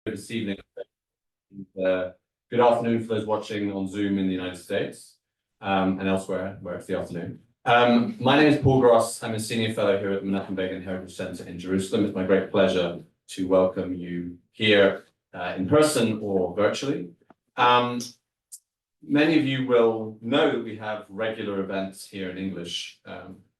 This evening. Good afternoon for those watching on Zoom in the United States and elsewhere where it's the afternoon. My name is Paul Gross. I'm a senior fellow here at the Menachem Begin Heritage Center in Jerusalem. It's my great pleasure to welcome you here in person or virtually. Many of you will know that we have regular events here in English,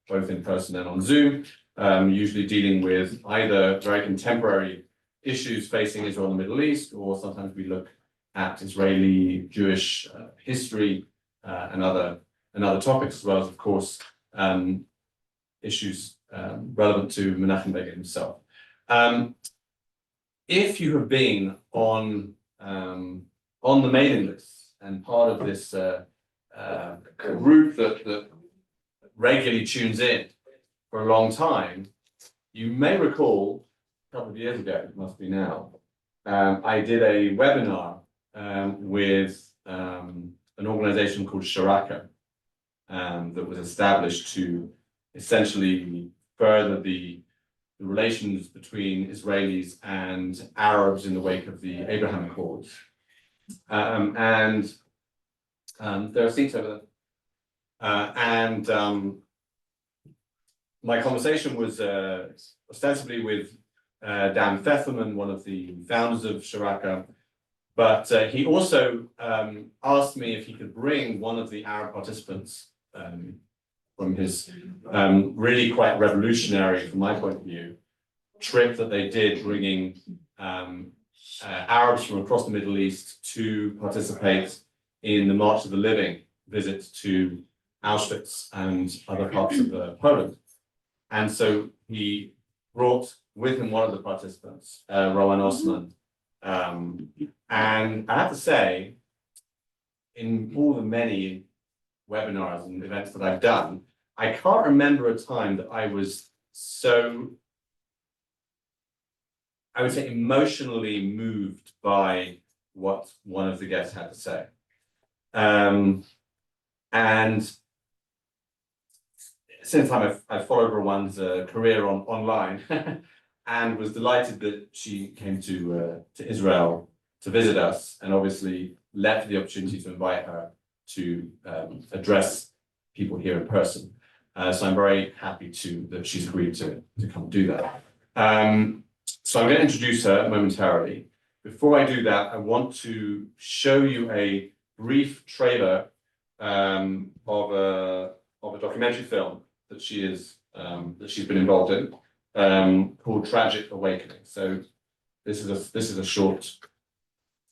both in person and on Zoom, usually dealing with either very contemporary issues facing Israel and the Middle East, or sometimes we look at Israeli Jewish history and other topics, as well as, of course, issues relevant to Menachem Begin himself. If you have been on the mailing list and part of this group that regularly tunes in for a long time, you may recall a couple of years ago, it must be now, I did a webinar with an organization called Sharaka that was established to essentially further the relations between Israelis and Arabs in the wake of the Abraham Accords. There are seats over there. My conversation was ostensibly with Dan Pfefferman, one of the founders of Sharaka, but he also asked me if he could bring one of the Arab participants from his really quite revolutionary, from my point of view, trip that they did, bringing Arabs from across the Middle East to participate in the March of the Living visit to Auschwitz and other parts of Poland. And so he brought with him one of the participants, Rawan Osman. And I have to say, in all the many webinars and events that I've done, I can't remember a time that I was so, I would say, emotionally moved by what one of the guests had to say. And since I've followed Rawan's career online and was delighted that she came to Israel to visit us, and obviously leapt for the opportunity to invite her to address people here in person. So I'm very happy that she's agreed to come do that. So I'm going to introduce her momentarily. Before I do that, I want to show you a brief trailer of a documentary film that she's been involved in, called Tragic Awakening. So this is a short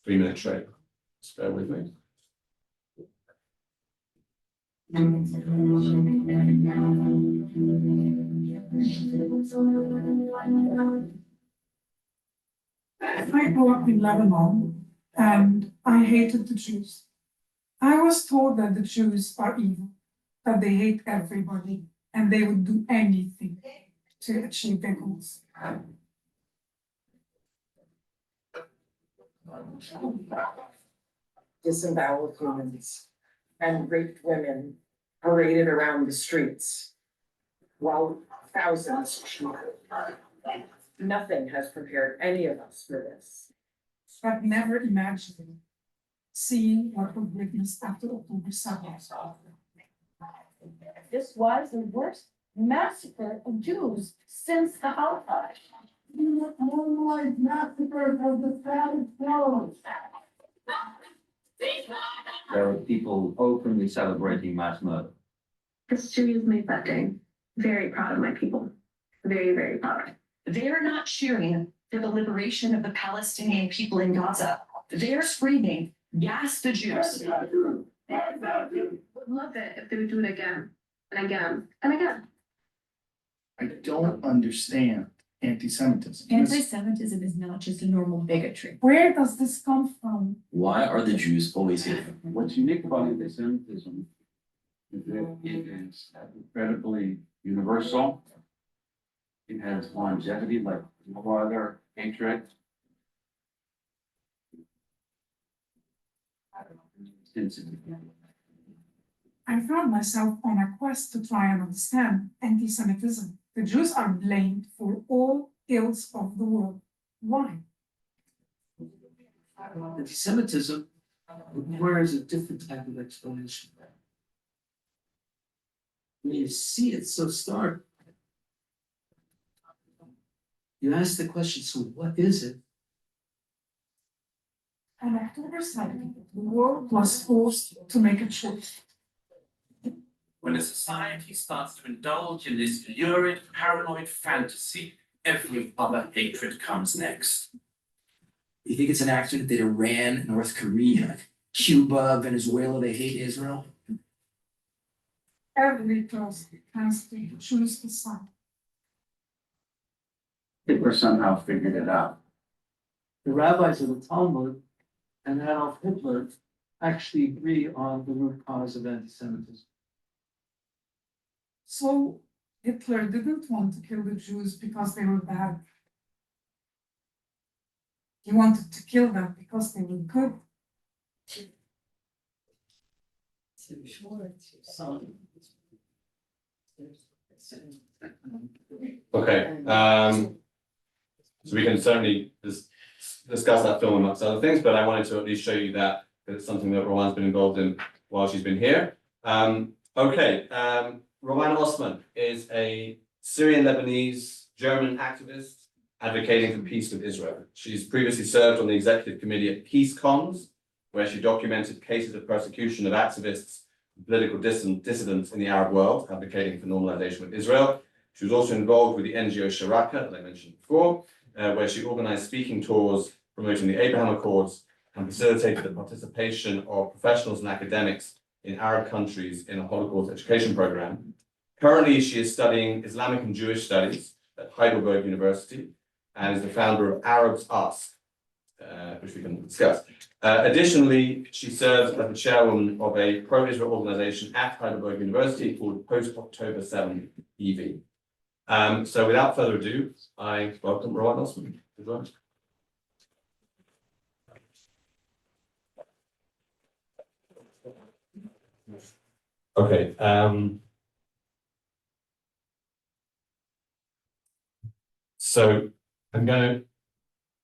3-minute trailer. Just bear with me. I grew up in Lebanon and I hated the Jews. I was told that the Jews are evil, that they hate everybody, and they would do anything to achieve their goals. Disemboweled humans and raped women paraded around the streets, while thousands nothing has prepared any of us for this. But never imagining seeing what we witnessed after October 7th. This was the worst massacre of Jews since the Holocaust. Worldwide massacre of the savage Jews. There are people openly celebrating mass murder. History has made that day. Very proud of my people. Very, very proud. They are not cheering for the liberation of the Palestinian people in Gaza. They're screaming, "Gas the Jews." Would love it if they would do it again and again and again. I don't understand anti-Semitism. Anti-Semitism is not just a normal bigotry. Where does this come from? Why are the Jews always here? What's unique about anti-Semitism is that it is incredibly universal. It has longevity like no other hatred. I found myself on a quest to try and understand anti-Semitism. The Jews are blamed for all ills of the world. Why? Anti-Semitism requires a different type of explanation. When you see it so stark, you ask the question, so what is it? On October 7th, the world was forced to make a choice. When a society starts to indulge in this lurid, paranoid fantasy, every other hatred comes next. You think it's an accident that Iran, North Korea, Cuba, Venezuela, they hate Israel? Every person has to choose the side. Hitler somehow figured it out. The rabbis of the Talmud and Adolf Hitler actually agree on the root cause of anti-Semitism. So Hitler didn't want to kill the Jews because they were bad. He wanted to kill them because they were good. Okay, so we can certainly discuss that film amongst other things, but I wanted to at least show you that, because it's something that Rawan's been involved in while she's been here. Rawan Osman is a Syrian-Lebanese German activist advocating for peace with Israel. She's previously served on the executive committee at PeaceComms, where she documented cases of persecution of activists and political dissidents in the Arab world, advocating for normalization with Israel. She was also involved with the NGO Sharaka, that I mentioned before, where she organized speaking tours promoting the Abraham Accords and facilitated the participation of professionals and academics in Arab countries in a Holocaust education program. Currently, she is studying Islamic and Jewish Studies at Heidelberg University and is the founder of ArabsAsk, which we can discuss. Additionally, she serves as the chairwoman of a pro-Israel organization at Heidelberg University called Post-October 7 EV. So without further ado, I welcome Rawan Osman. Good luck. Okay. So I'm going to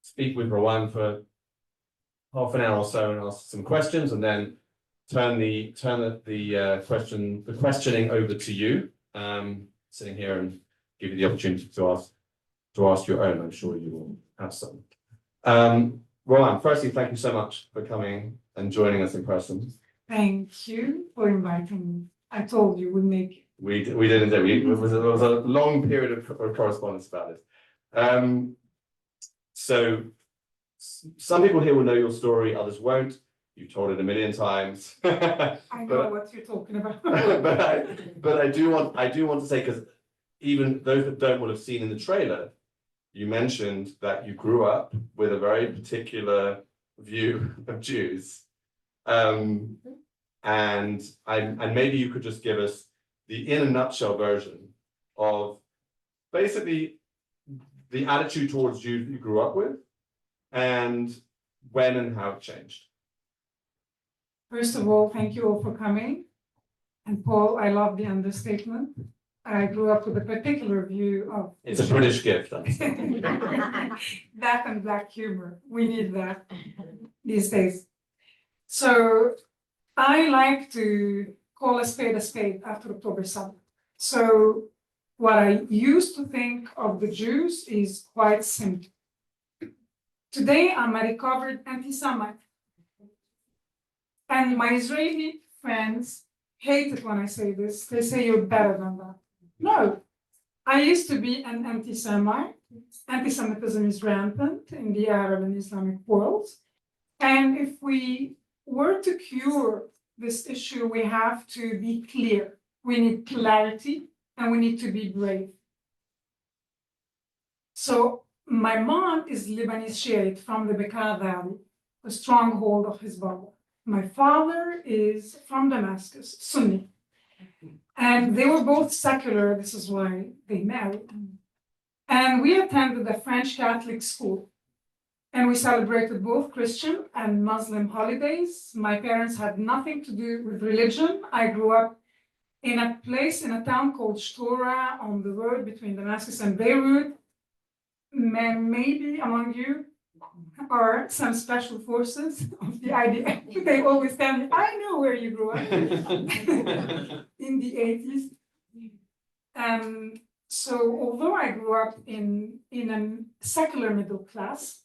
speak with Rawan for half an hour or so and ask some questions, and then turn the questioning over to you, sitting here, and give you the opportunity to ask your own. I'm sure you will have some. Rawan, firstly, thank you so much for coming and joining us in person. Thank you for inviting me. I told you we'd make it. We did indeed. It was a long period of correspondence about this. So some people here will know your story, others won't. You've told it a million times. I know what you're talking about. but I do want to say, because even those that don't will have seen in the trailer, you mentioned that you grew up with a very particular view of Jews. And maybe you could just give us the in a nutshell version of basically the attitude towards Jews you grew up with, and when and how it changed. First of all, thank you all for coming. And Paul, I love the understatement. I grew up with a particular view of... It's a British gift. That and black humor. We need that these days. So I like to call a spade after October 7th. So what I used to think of the Jews is quite simple. Today, I'm a recovered anti-Semite. And my Israeli friends hate it when I say this. They say you're better than that. No, I used to be an anti-Semite. Anti-Semitism is rampant in the Arab and Islamic worlds. And if we were to cure this issue, we have to be clear. We need clarity and we need to be brave. So my mom is Lebanese Shiite from the Bekaa Valley, a stronghold of Hezbollah. My father is from Damascus, Sunni. And they were both secular, this is why they married. And we attended a French Catholic school. And we celebrated both Christian and Muslim holidays. My parents had nothing to do with religion. I grew up in a place, in a town called Shtora on the road between Damascus and Beirut. Maybe among you or some special forces of the IDF. They always tell me, I know where you grew up in the 80s. So although I grew up in a secular middle class,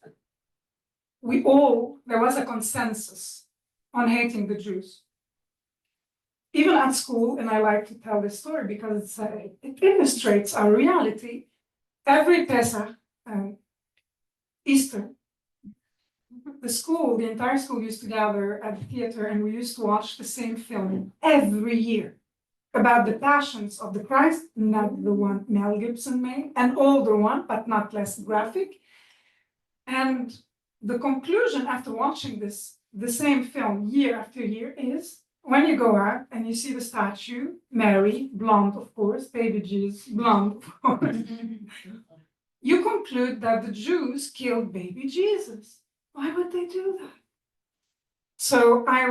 there was a consensus on hating the Jews. Even at school, and I like to tell this story because it illustrates our reality. Every Pesach, Easter, the entire school used to gather at the theater and we used to watch the same film every year about the passions of the Christ, not the one Mel Gibson made, an older one, but not less graphic. And the conclusion after watching the same film year after year is, when you go out and you see the statue, Mary, blonde, of course, baby Jesus, blonde, of course, you conclude that the Jews killed baby Jesus. Why would they do that? So I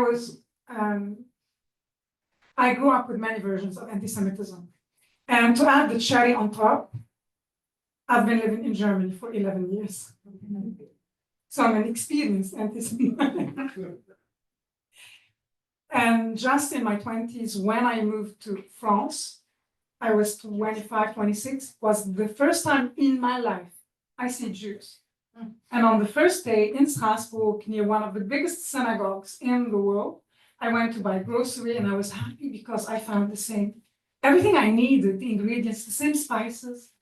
grew up with many versions of anti-Semitism. And to add the cherry on top, I've been living in Germany for 11 years. So I'm an experienced anti-Semite. And just in my 20s, when I moved to France, I was 25, 26, was the first time in my life I see Jews. And on the first day in Strasbourg, near one of the biggest synagogues in the world, I went to buy grocery and I was happy because I found everything I needed, the ingredients, the same spices.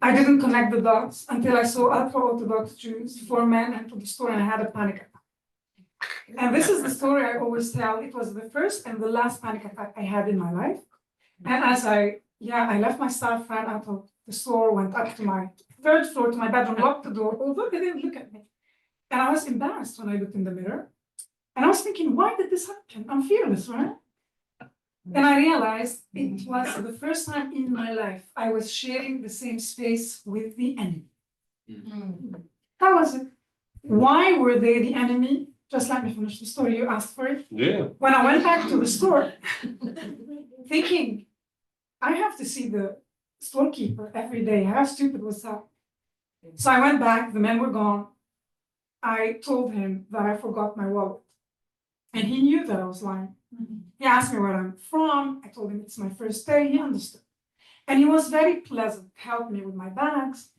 I didn't connect the dots until I saw ultra-Orthodox Jews, 4 men, enter the store and I had a panic attack. And this is the story I always tell. It was the first and the last panic attack I had in my life. And as I left my stuff, ran out of the store, went up to my 3rd floor to my bedroom, locked the door, although they didn't look at me. And I was embarrassed when I looked in the mirror. And I was thinking, why did this happen? I'm fearless, right? And I realized it was the first time in my life I was sharing the same space with the enemy. How was it? Why were they the enemy? Just let me finish the story. You asked for it. Yeah. When I went back to the store, thinking, I have to see the storekeeper every day. How stupid was that? So I went back, the men were gone. I told him that I forgot my wallet. And he knew that I was lying. He asked me where I'm from. I told him it's my first day. He understood. And he was very pleasant, helped me with my bags.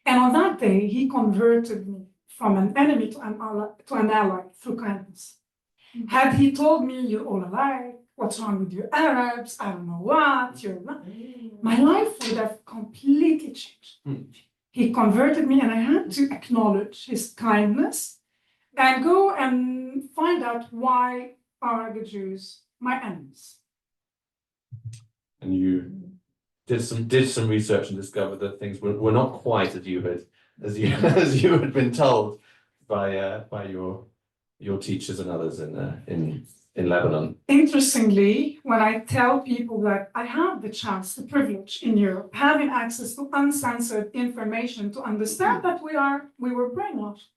And on that day, he converted me from an enemy to an ally through kindness. Had he told me, you're all alike, what's wrong with you Arabs, I don't know what, you're not, my life would have completely changed. He converted me and I had to acknowledge his kindness and go and find out why are the Jews my enemies. And you did some research and discovered that things were not quite as you had been told by your teachers and others in Lebanon. Interestingly, when I tell people that I have the chance, the privilege in Europe, having access to uncensored information to understand that we were brainwashed.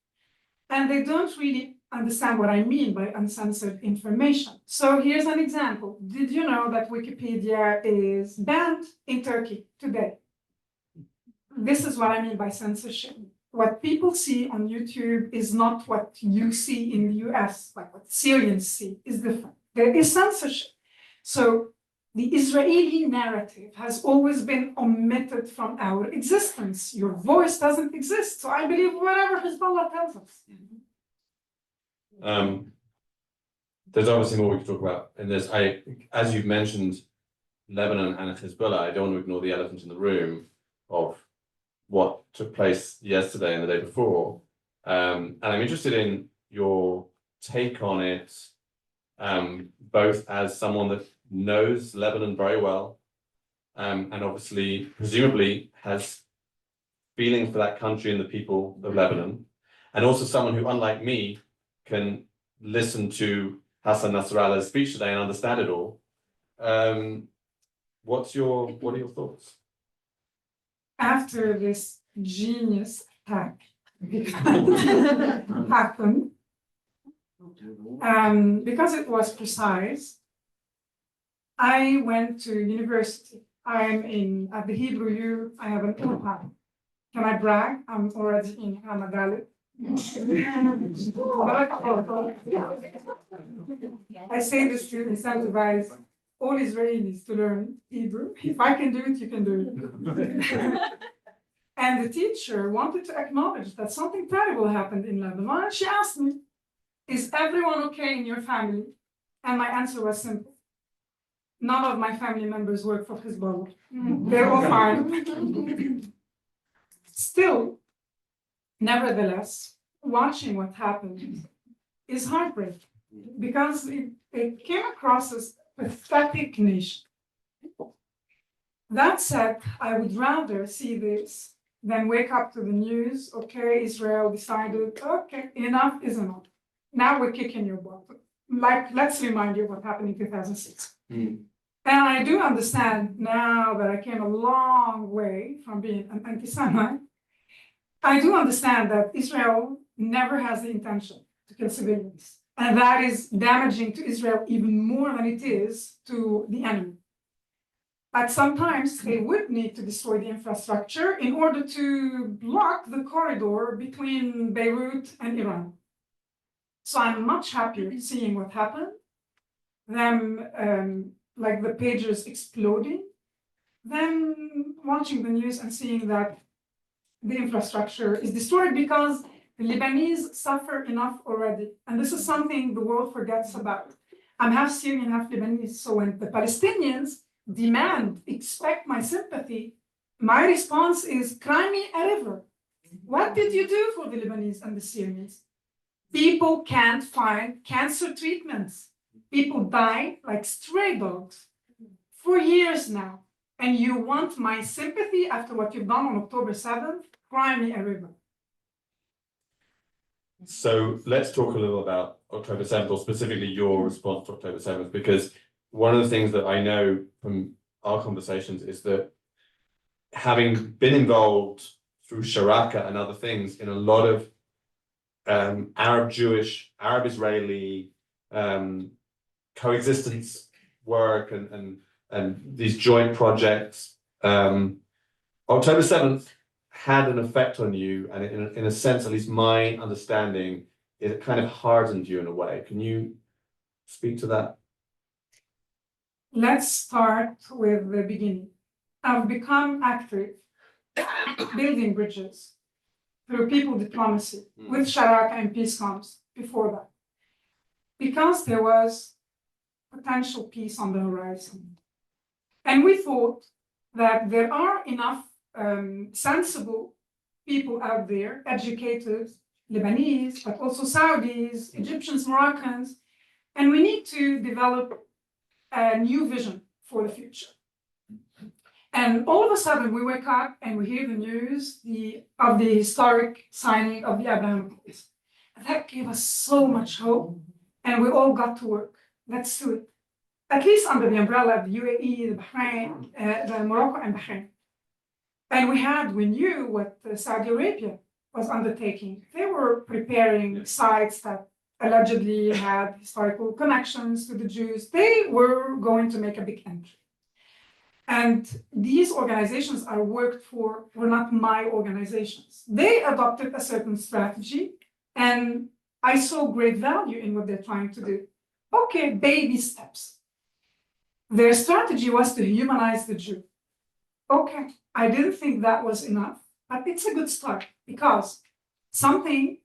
And they don't really understand what I mean by uncensored information. So here's an example. Did you know that Wikipedia is banned in Turkey today? This is what I mean by censorship. What people see on YouTube is not what you see in the US, like what Syrians see is different. There is censorship. So the Israeli narrative has always been omitted from our existence. Your voice doesn't exist. So I believe whatever Hezbollah tells us. There's obviously more we could talk about. And as you've mentioned, Lebanon and Hezbollah, I don't want to ignore the elephant in the room of what took place yesterday and the day before. And I'm interested in your take on it, both as someone that knows Lebanon very well, and obviously, presumably, has feeling for that country and the people of Lebanon, and also someone who, unlike me, can listen to Hassan Nasrallah's speech today and understand it all. What are your thoughts? After this genius attack happened, because it was precise, I went to university. I'm at the Hebrew U. I have an UPA. Can I brag? I'm already in Ahmedali. I say this to incentivize all Israelis to learn Hebrew. If I can do it, you can do it. And the teacher wanted to acknowledge that something terrible happened in Lebanon. And she asked me, is everyone okay in your family? And my answer was simple. None of my family members work for Hezbollah. They're all fine. Still, nevertheless, watching what happened is heartbreaking because it came across as pathetic nation. That said, I would rather see this than wake up to the news, okay, Israel decided, okay, enough is enough. Now we're kicking your butt. Like, let's remind you what happened in 2006. And I do understand now that I came a long way from being an anti-Semite. I do understand that Israel never has the intention to kill civilians. And that is damaging to Israel even more than it is to the enemy. But sometimes they would need to destroy the infrastructure in order to block the corridor between Beirut and Iran. So I'm much happier seeing what happened, them like the pagers exploding, than watching the news and seeing that the infrastructure is destroyed because the Lebanese suffer enough already. And this is something the world forgets about. I'm half Syrian, half Lebanese. So when the Palestinians expect my sympathy, my response is, cry me a river. What did you do for the Lebanese and the Syrians? People can't find cancer treatments. People die like stray dogs for years now. And you want my sympathy after what you've done on October 7th? Cry me a river. So let's talk a little about October 7th, or specifically your response to October 7th, because one of the things that I know from our conversations is that having been involved through Sharaka and other things in a lot of Arab-Jewish, Arab-Israeli coexistence work and these joint projects, October 7th had an effect on you, and in a sense, at least my understanding, it kind of hardened you in a way. Can you speak to that? Let's start with the beginning. I've become active building bridges through people diplomacy with Sharaka and PeaceComms before that, because there was potential peace on the horizon. And we thought that there are enough sensible people out there, educated Lebanese, but also Saudis, Egyptians, Moroccans, and we need to develop a new vision for the future. And all of a sudden we wake up and we hear the news of the historic signing of the Abraham Accords. And that gave us so much hope, and we all got to work. Let's do it. At least under the umbrella of the UAE, the Bahrain, the Morocco and Bahrain. And we knew what Saudi Arabia was undertaking. They were preparing sites that allegedly had historical connections to the Jews. They were going to make a big entry. And these organizations I worked for were not my organizations. They adopted a certain strategy, and I saw great value in what they're trying to do. Okay, baby steps. Their strategy was to humanize the Jew. Okay, I didn't think that was enough, but it's a good start, because something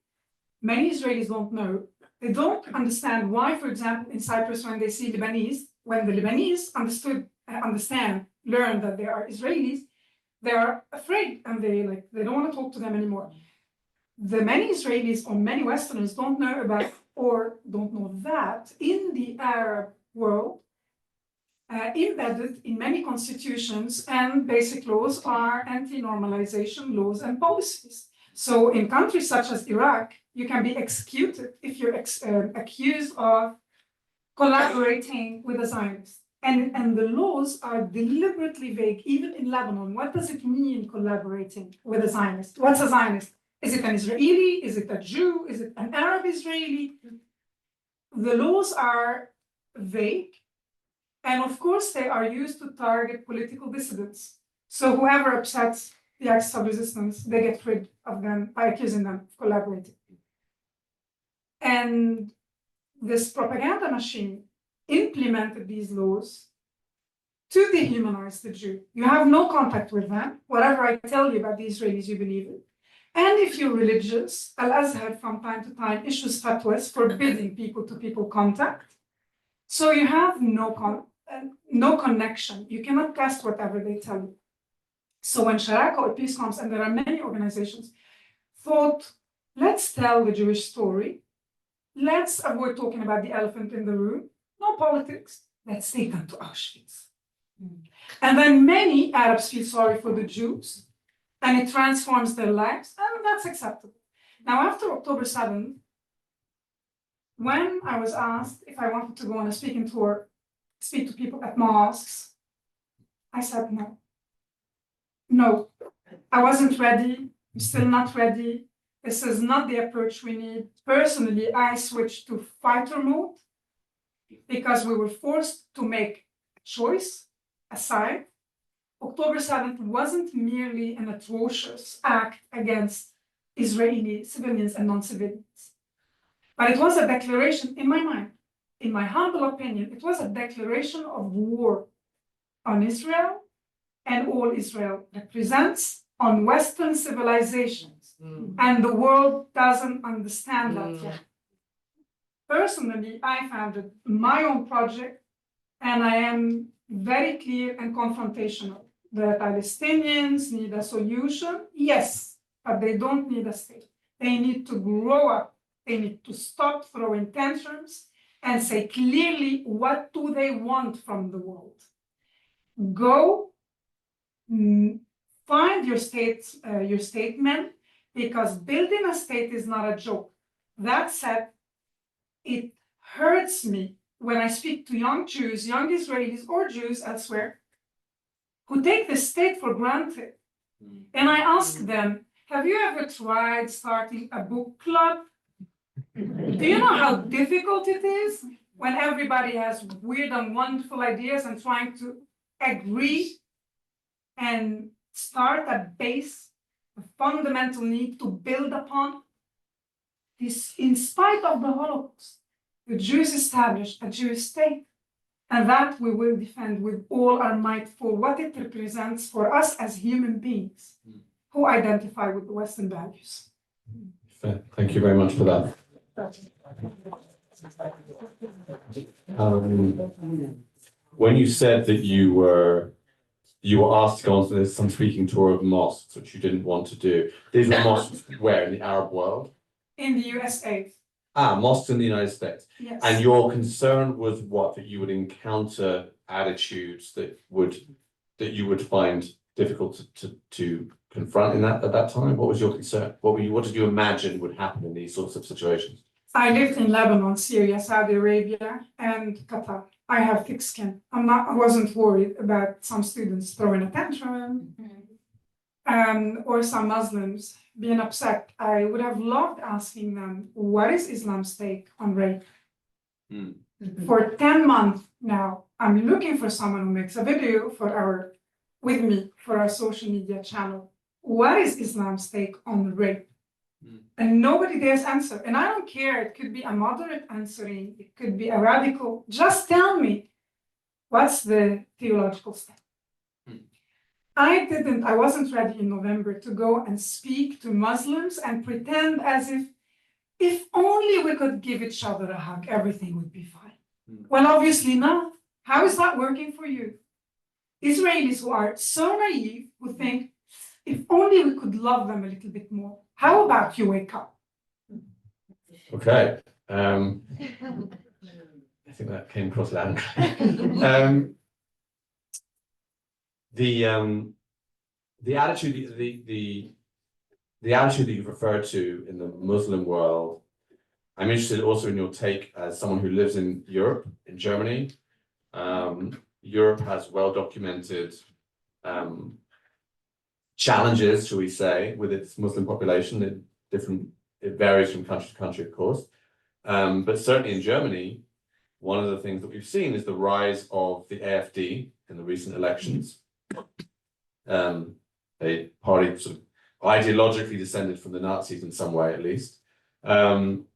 many Israelis don't know, they don't understand why, for example, in Cyprus, when they see Lebanese, when the Lebanese learn that they are Israelis, they are afraid and they don't want to talk to them anymore. The many Israelis or many Westerners don't know about or don't know that in the Arab world, embedded in many constitutions and basic laws are anti-normalization laws and policies. So in countries such as Iraq, you can be executed if you're accused of collaborating with a Zionist. And the laws are deliberately vague, even in Lebanon. What does it mean, collaborating with a Zionist? What's a Zionist? Is it an Israeli? Is it a Jew? Is it an Arab Israeli? The laws are vague. And of course, they are used to target political dissidents. So whoever upsets the acts of resistance, they get rid of them by accusing them of collaborating. And this propaganda machine implemented these laws to dehumanize the Jew. You have no contact with them. Whatever I tell you about the Israelis, you believe it. And if you're religious, Al-Azhar from time to time issues fatwas forbidding people-to-people contact. So you have no connection. You cannot trust whatever they tell you. So when Sharaka or PeaceComms, and there are many organizations, thought, let's tell the Jewish story. Let's avoid talking about the elephant in the room. No politics. Let's take them to Auschwitz. And then many Arabs feel sorry for the Jews, and it transforms their lives, and that's acceptable. Now, after October 7th, when I was asked if I wanted to go on a speaking tour, speak to people at mosques, I said no. No, I wasn't ready. I'm still not ready. This is not the approach we need. Personally, I switched to fighter mode because we were forced to make a choice, aside. October 7th wasn't merely an atrocious act against Israeli civilians and non-civilians, but it was a declaration, in my mind, in my humble opinion, it was a declaration of war on Israel and all Israel represents on Western civilizations. And the world doesn't understand that yet. Personally, I founded my own project, and I am very clear and confrontational. The Palestinians need a solution, yes, but they don't need a state. They need to grow up. They need to stop throwing tantrums and say clearly what do they want from the world. Go find your statement, because building a state is not a joke. That said, it hurts me when I speak to young Jews, young Israelis, or Jews elsewhere, who take the state for granted. And I ask them, have you ever tried starting a book club? Do you know how difficult it is when everybody has weird and wonderful ideas and trying to agree and start a base, a fundamental need to build upon? This, in spite of the Holocaust, the Jews established a Jewish state, and that we will defend with all our might for what it represents for us as human beings who identify with the Western values. Fair. Thank you very much for that. When you said that you were asked to go on to some speaking tour of mosques, which you didn't want to do. These were mosques where, in the Arab world? In the USA. Mosques in the United States. Yes. And your concern was what? That you would encounter attitudes that you would find difficult to confront at that time? What was your concern? What did you imagine would happen in these sorts of situations? I lived in Lebanon, Syria, Saudi Arabia, and Qatar. I have thick skin. I wasn't worried about some students throwing a tantrum, or some Muslims being upset. I would have loved asking them, what is Islam's take on rape? For 10 months now, I'm looking for someone who makes a video with me for our social media channel. What is Islam's take on rape? And nobody dares answer. And I don't care, it could be a moderate answering, it could be a radical. Just tell me, what's the theological step? I wasn't ready in November to go and speak to Muslims and pretend as if only we could give each other a hug, everything would be fine. Well, obviously not. How is that working for you? Israelis who are so naive, who think, if only we could love them a little bit more. How about you wake up? Okay. I think that came across loud. The attitude that you've referred to in the Muslim world, I'm interested also in your take as someone who lives in Europe, in Germany. Europe has well-documented challenges, shall we say, with its Muslim population. It varies from country to country, of course. But certainly in Germany, one of the things that we've seen is the rise of the AfD in the recent elections. a party sort of ideologically descended from the Nazis in some way, at least. And,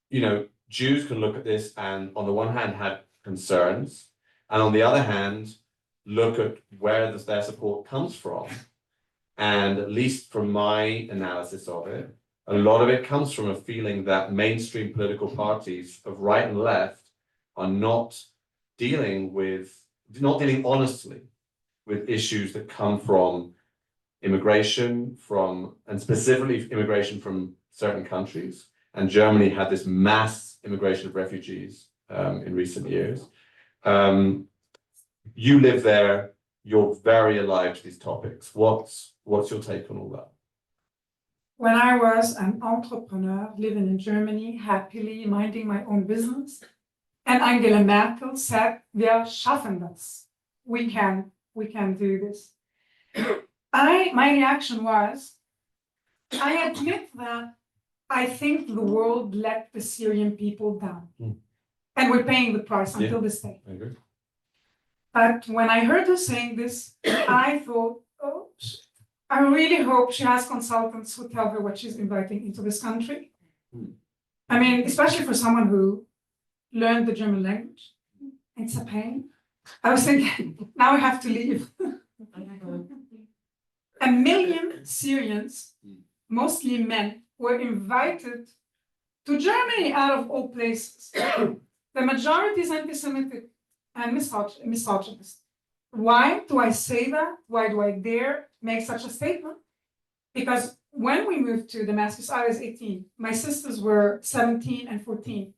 you know, Jews can look at this and on the one hand have concerns, and on the other hand, look at where their support comes from. And at least from my analysis of it, a lot of it comes from a feeling that mainstream political parties of right and left are not dealing honestly with issues that come from immigration, and specifically immigration from certain countries. And Germany had this mass immigration of refugees in recent years. You live there, you're very alive to these topics. What's your take on all that? When I was an entrepreneur living in Germany, happily minding my own business, and Angela Merkel said, "Wir schaffen das. We can do this." My reaction was, I admit that I think the world let the Syrian people down. And we're paying the price until this day. I agree. But when I heard her saying this, I thought, oh, I really hope she has consultants who tell her what she's inviting into this country. I mean, especially for someone who learned the German language. It's a pain. I was thinking, now I have to leave. 1 million Syrians, mostly men, were invited to Germany out of all places. The majority is anti-Semitic and misogynist. Why do I say that? Why do I dare make such a statement? Because when we moved to Damascus, I was 18. My sisters were 17 and 14.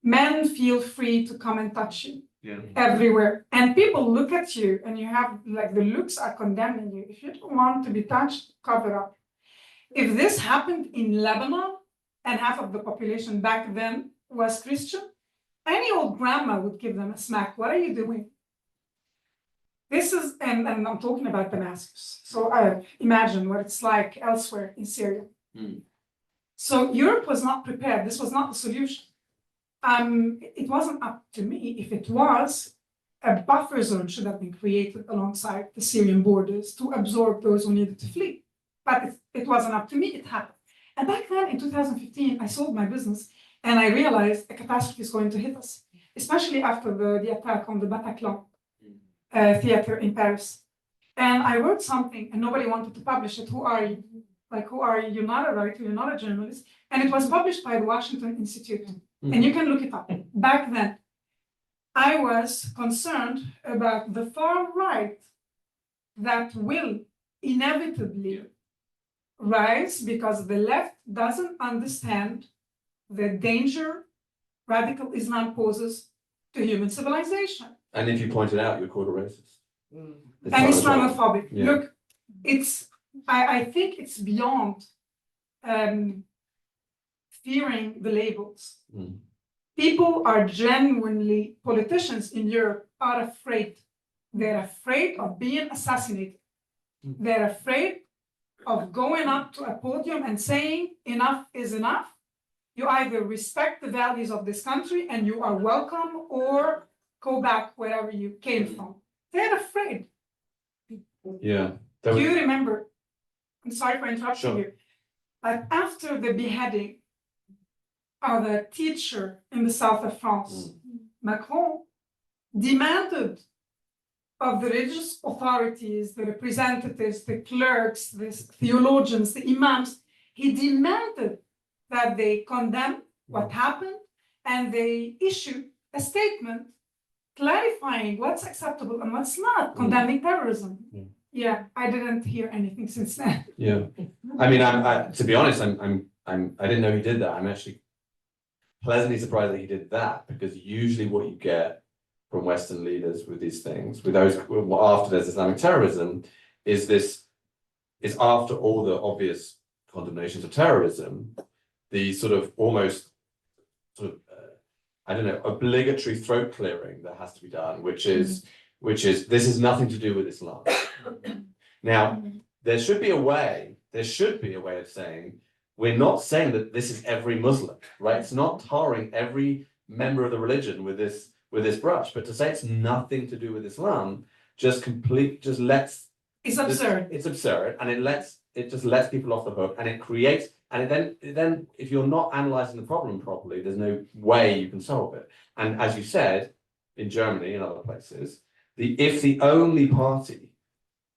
Men feel free to come and touch you everywhere. And people look at you and you have, like, the looks are condemning you. If you don't want to be touched, cover up. If this happened in Lebanon and half of the population back then was Christian, any old grandma would give them a smack. What are you doing? This is, and I'm talking about Damascus. So I imagine what it's like elsewhere in Syria. So Europe was not prepared. This was not the solution. It wasn't up to me. If it was, a buffer zone should have been created alongside the Syrian borders to absorb those who needed to flee. But it wasn't up to me, it happened. And back then in 2015, I sold my business and I realized a catastrophe is going to hit us, especially after the attack on the Bataclan theater in Paris. And I wrote something and nobody wanted to publish it. Who are you? Like, who are you? You're not a writer, you're not a journalist. And it was published by the Washington Institute. And you can look it up. Back then, I was concerned about the far right that will inevitably rise because the left doesn't understand the danger radical Islam poses to human civilization. And if you point it out, you're called a racist. And Islamophobic. Yeah. Look, I think it's beyond fearing the labels. People are genuinely, politicians in Europe are afraid. They're afraid of being assassinated. They're afraid of going up to a podium and saying enough is enough. You either respect the values of this country and you are welcome, or go back wherever you came from. They're afraid. Yeah. Do you remember? I'm sorry for interrupting you. But after the beheading of a teacher in the south of France, Macron demanded of the religious authorities, the representatives, the clerks, the theologians, the imams, he demanded that they condemn what happened and they issue a statement clarifying what's acceptable and what's not, condemning terrorism. Yeah, I didn't hear anything since then. Yeah, I mean, to be honest, I didn't know he did that. I'm actually pleasantly surprised that he did that, because usually what you get from Western leaders with these things, with those after there's Islamic terrorism, is after all the obvious condemnations of terrorism, the sort of almost I don't know, obligatory throat clearing that has to be done, which is this is nothing to do with Islam. Now, there should be a way of saying, we're not saying that this is every Muslim, right? It's not tarring every member of the religion with this brush, but to say it's nothing to do with Islam, just let's It's absurd. It's absurd, and it just lets people off the hook, and it creates, and then if you're not analysing the problem properly, there's no way you can solve it. And as you said, in Germany and other places, if the only party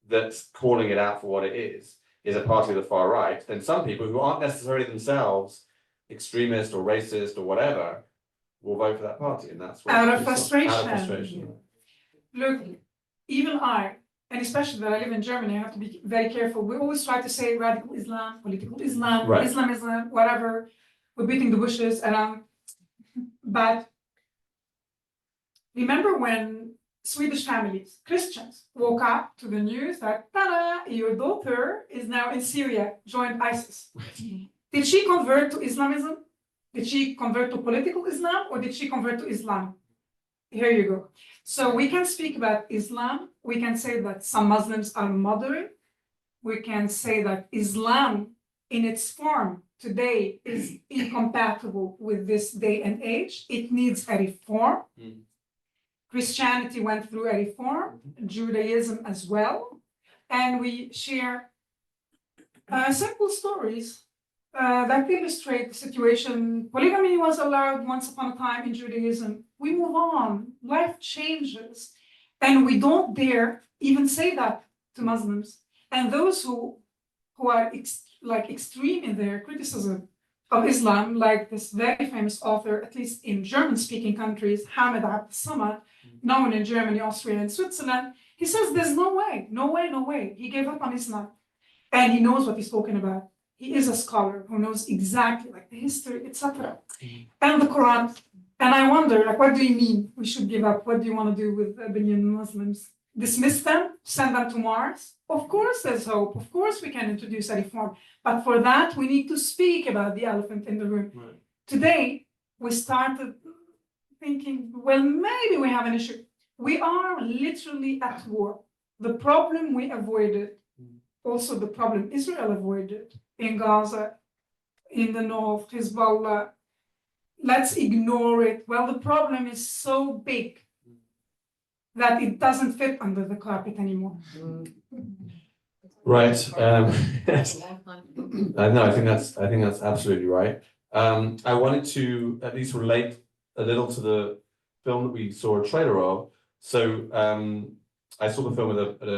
that's calling it out for what it is a party of the far right, then some people who aren't necessarily themselves extremist or racist or whatever will vote for that party, and that's what Out of it's frustration. Out of frustration. Look, even I, and especially that I live in Germany, I have to be very careful. We always try to say radical Islam, political Islam, Right. Islamism, whatever. We're beating the bushes around. But remember when Swedish families, Christians, woke up to the news that, ta-da, your daughter is now in Syria, joined ISIS. Did she convert to Islamism? Did she convert to political Islam, or did she convert to Islam? Here you go. So we can speak about Islam. We can say that some Muslims are moderate. We can say that Islam in its form today is incompatible with this day and age. It needs a reform. Christianity went through a reform, Judaism as well. And we share simple stories that illustrate the situation. Polygamy was allowed once upon a time in Judaism. We move on, life changes, and we don't dare even say that to Muslims. And those who are extreme in their criticism of Islam, like this very famous author, at least in German-speaking countries, Hamid Abd Samad, known in Germany, Austria, and Switzerland, he says there's no way, no way, no way. He gave up on Islam, and he knows what he's talking about. He is a scholar who knows exactly like the history, etc. And the Quran. And I wonder, like, what do you mean we should give up? What do you want to do with a billion Muslims? Dismiss them? Send them to Mars? Of course there's hope. Of course we can introduce a reform. But for that, we need to speak about the elephant in the room. Right. Today, we started thinking, well, maybe we have an issue. We are literally at war. The problem we avoided, also the problem Israel avoided, in Gaza, in the north, Hezbollah, let's ignore it. Well, the problem is so big that it doesn't fit under the carpet anymore. Right. No, I think that's absolutely right. I wanted to at least relate a little to the film that we saw a trailer of. So I saw the film at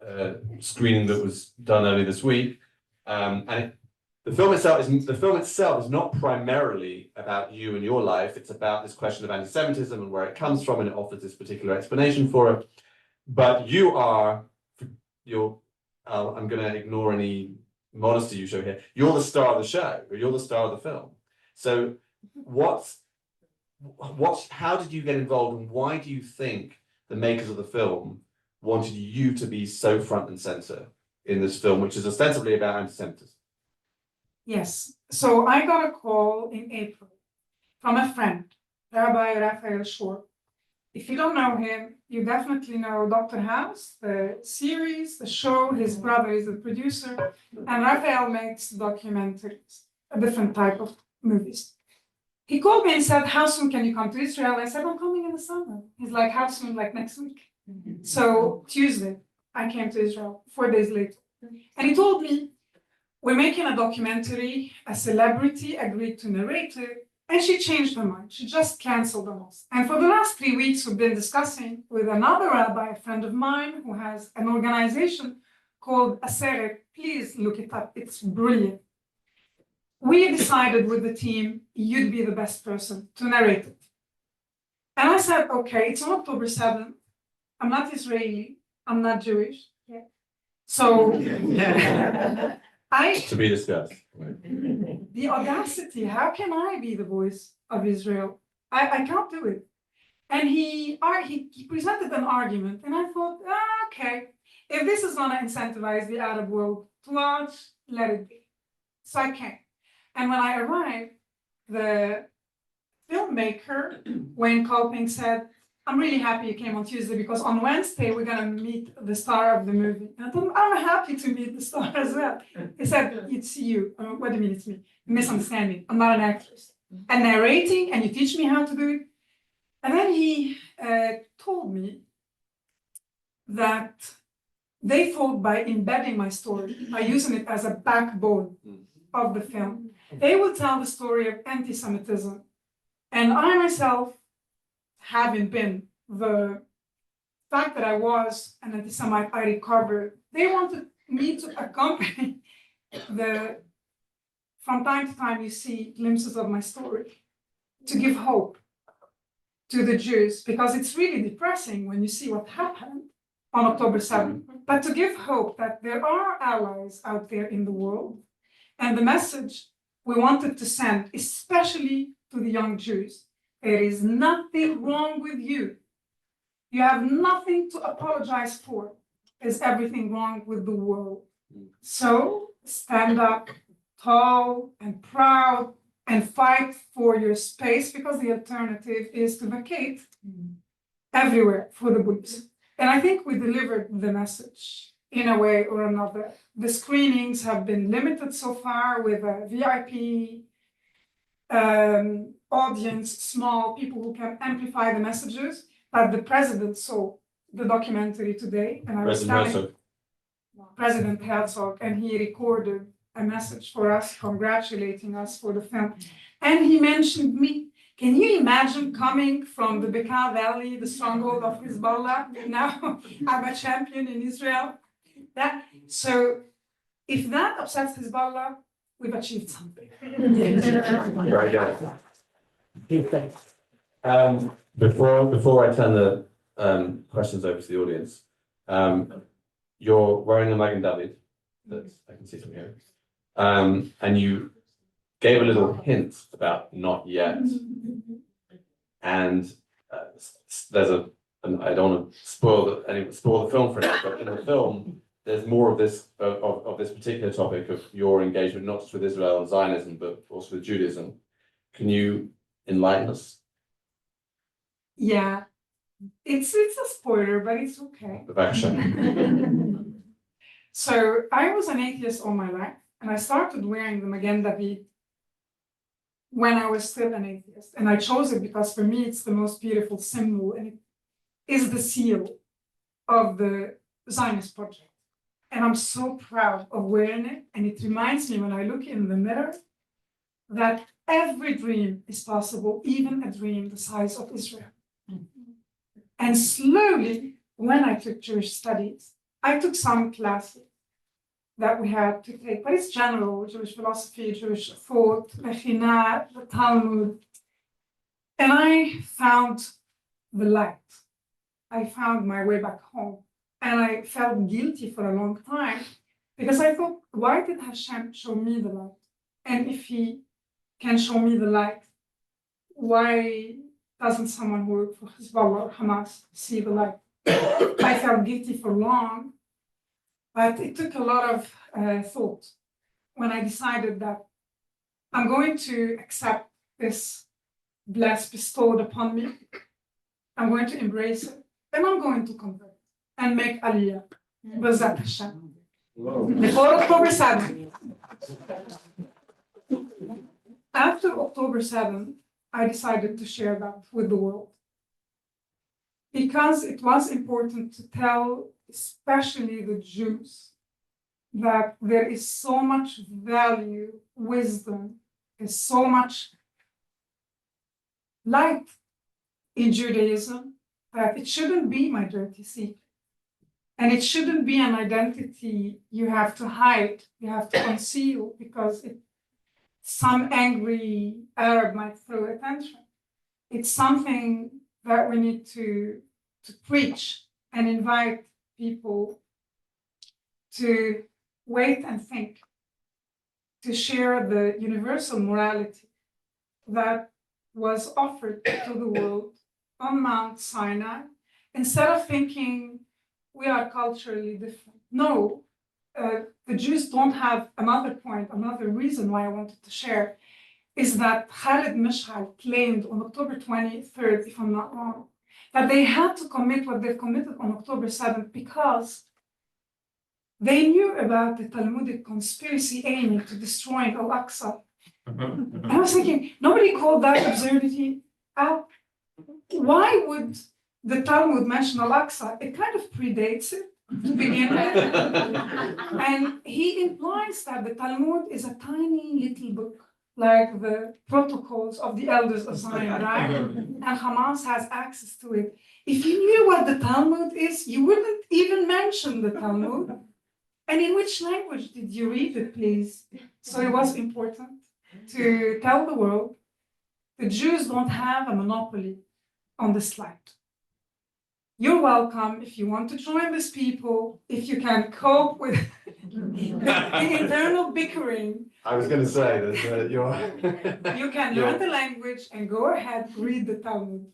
a screening that was done earlier this week. The film itself is not primarily about you and your life. It's about this question of anti-Semitism and where it comes from, and it offers this particular explanation for it. But I'm going to ignore any modesty you show here. You're the star of the show, or you're the star of the film. So how did you get involved, and why do you think the makers of the film wanted you to be so front and center in this film, which is ostensibly about anti-Semitism? Yes. So I got a call in April from a friend, Rabbi Raphael Shor. If you don't know him, you definitely know Dr. House, the series, the show. His brother is the producer, and Raphael makes documentaries, a different type of movies. He called me and said, how soon can you come to Israel? I said, I'm coming in the summer. He's like, how soon? Like next week. So Tuesday, I came to Israel, 4 days later. And he told me, we're making a documentary, a celebrity agreed to narrate it, and she changed her mind. She just canceled them all. And for the last 3 weeks, we've been discussing with another rabbi, a friend of mine, who has an organization called Aseret. Please look it up. It's brilliant. We decided with the team, you'd be the best person to narrate it. And I said, okay, it's on October 7th. I'm not Israeli. I'm not Jewish. Yeah. So to be discussed. The audacity, how can I be the voice of Israel? I can't do it. And he presented an argument, and I thought, okay, if this is gonna incentivize the Arab world to watch, let it be. So I came. And when I arrived, the filmmaker, Wayne Kolping, said, I'm really happy you came on Tuesday, because on Wednesday, we're gonna meet the star of the movie. And I told him, I'm happy to meet the star as well. He said, it's you. What do you mean it's me? Misunderstanding. I'm not an actress. And narrating, and you teach me how to do it. And then he told me that they thought by embedding my story, by using it as a backbone of the film, they will tell the story of anti-Semitism. And I myself, having been the fact that I was an anti-Semite, I recovered. They wanted me to accompany from time to time you see glimpses of my story, to give hope to the Jews, because it's really depressing when you see what happened on October 7th, but to give hope that there are allies out there in the world. And the message we wanted to send, especially to the young Jews, there is nothing wrong with you. You have nothing to apologize for. There's everything wrong with the world. So stand up tall and proud and fight for your space, because the alternative is to vacate everywhere for the bullies. And I think we delivered the message in a way or another. The screenings have been limited so far with a VIP audience, small people who can amplify the messages. But the president saw the documentary today, and I was telling President Herzog, and he recorded a message for us, congratulating us for the film. And he mentioned me. Can you imagine coming from the Bekaa Valley, the stronghold of Hezbollah? Now I'm a champion in Israel. So if that upsets Hezbollah, we've achieved something. Very good. Before I turn the questions over to the audience, you're wearing a Magen David that I can see from here, and you gave a little hint about not yet, and there's I don't want to spoil the film for anyone, but in the film there's more of this of this particular topic of your engagement, not just with Israel and Zionism, but also with Judaism. Can you enlighten us? Yeah, it's a spoiler, but it's okay. So I was an atheist all my life, and I started wearing the Magen David when I was still an atheist. And I chose it because for me, it's the most beautiful symbol, and it is the seal of the Zionist project. And I'm so proud of wearing it. And it reminds me when I look in the mirror that every dream is possible, even a dream the size of Israel. And slowly, when I took Jewish studies, I took some classes that we had to take, but it's general, Jewish philosophy, Jewish thought, Mechinah, the Talmud. And I found the light. I found my way back home. And I felt guilty for a long time because I thought, why did Hashem show me the light? And if he can show me the light, why doesn't someone who worked for Hezbollah or Hamas see the light? I felt guilty for long, but it took a lot of thought when I decided that I'm going to accept this blessing bestowed upon me. I'm going to embrace it, and I'm going to convert and make Aliyah. B'ezrat Hashem. Before October 7th. After October 7th, I decided to share that with the world, because it was important to tell, especially the Jews, that there is so much value, wisdom, there's so much light in Judaism that it shouldn't be my dirty secret. And it shouldn't be an identity you have to hide, you have to conceal, because some angry Arab might throw attention. It's something that we need to preach and invite people to wait and think, to share the universal morality that was offered to the world on Mount Sinai, instead of thinking we are culturally different. No, the Jews don't have another point, another reason why I wanted to share, is that Khalid Mishal claimed on October 23rd, if I'm not wrong, that they had to commit what they committed on October 7th because they knew about the Talmudic conspiracy aiming to destroy Al-Aqsa. I was thinking, nobody called that absurdity out. Why would the Talmud mention Al-Aqsa? It kind of predates it. to begin with. And he implies that the Talmud is a tiny little book, like the protocols of the elders of Zion, right? And Hamas has access to it. If you knew what the Talmud is, you wouldn't even mention the Talmud. And in which language did you read it, please? So it was important to tell the world the Jews don't have a monopoly on this land. You're welcome if you want to join these people, if you can cope with the internal bickering. I was going to say that You can learn the language and go ahead, read the Talmud.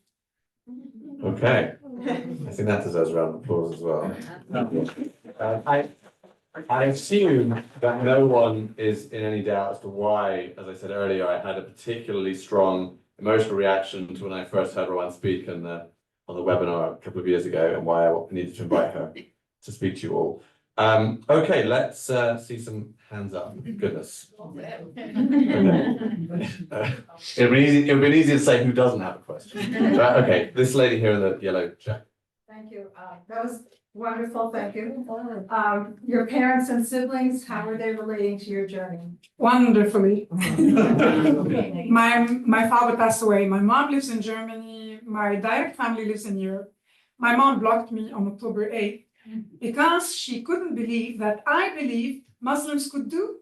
Okay, I think that deserves a round of applause as well. I assume that no one is in any doubt as to why, as I said earlier, I had a particularly strong emotional reaction to when I first heard Rawan speak on the webinar a couple of years ago, and why I needed to invite her to speak to you all. Okay, let's see some hands up. Goodness. Okay. It would be easy to say who doesn't have a question. Okay, this lady here in the yellow jacket. Thank you. That was wonderful. Thank you. Your parents and siblings, how are they relating to your journey? Wonderfully. My father passed away. My mom lives in Germany. My direct family lives in Europe. My mom blocked me on October 8th because she couldn't believe that I believed Muslims could do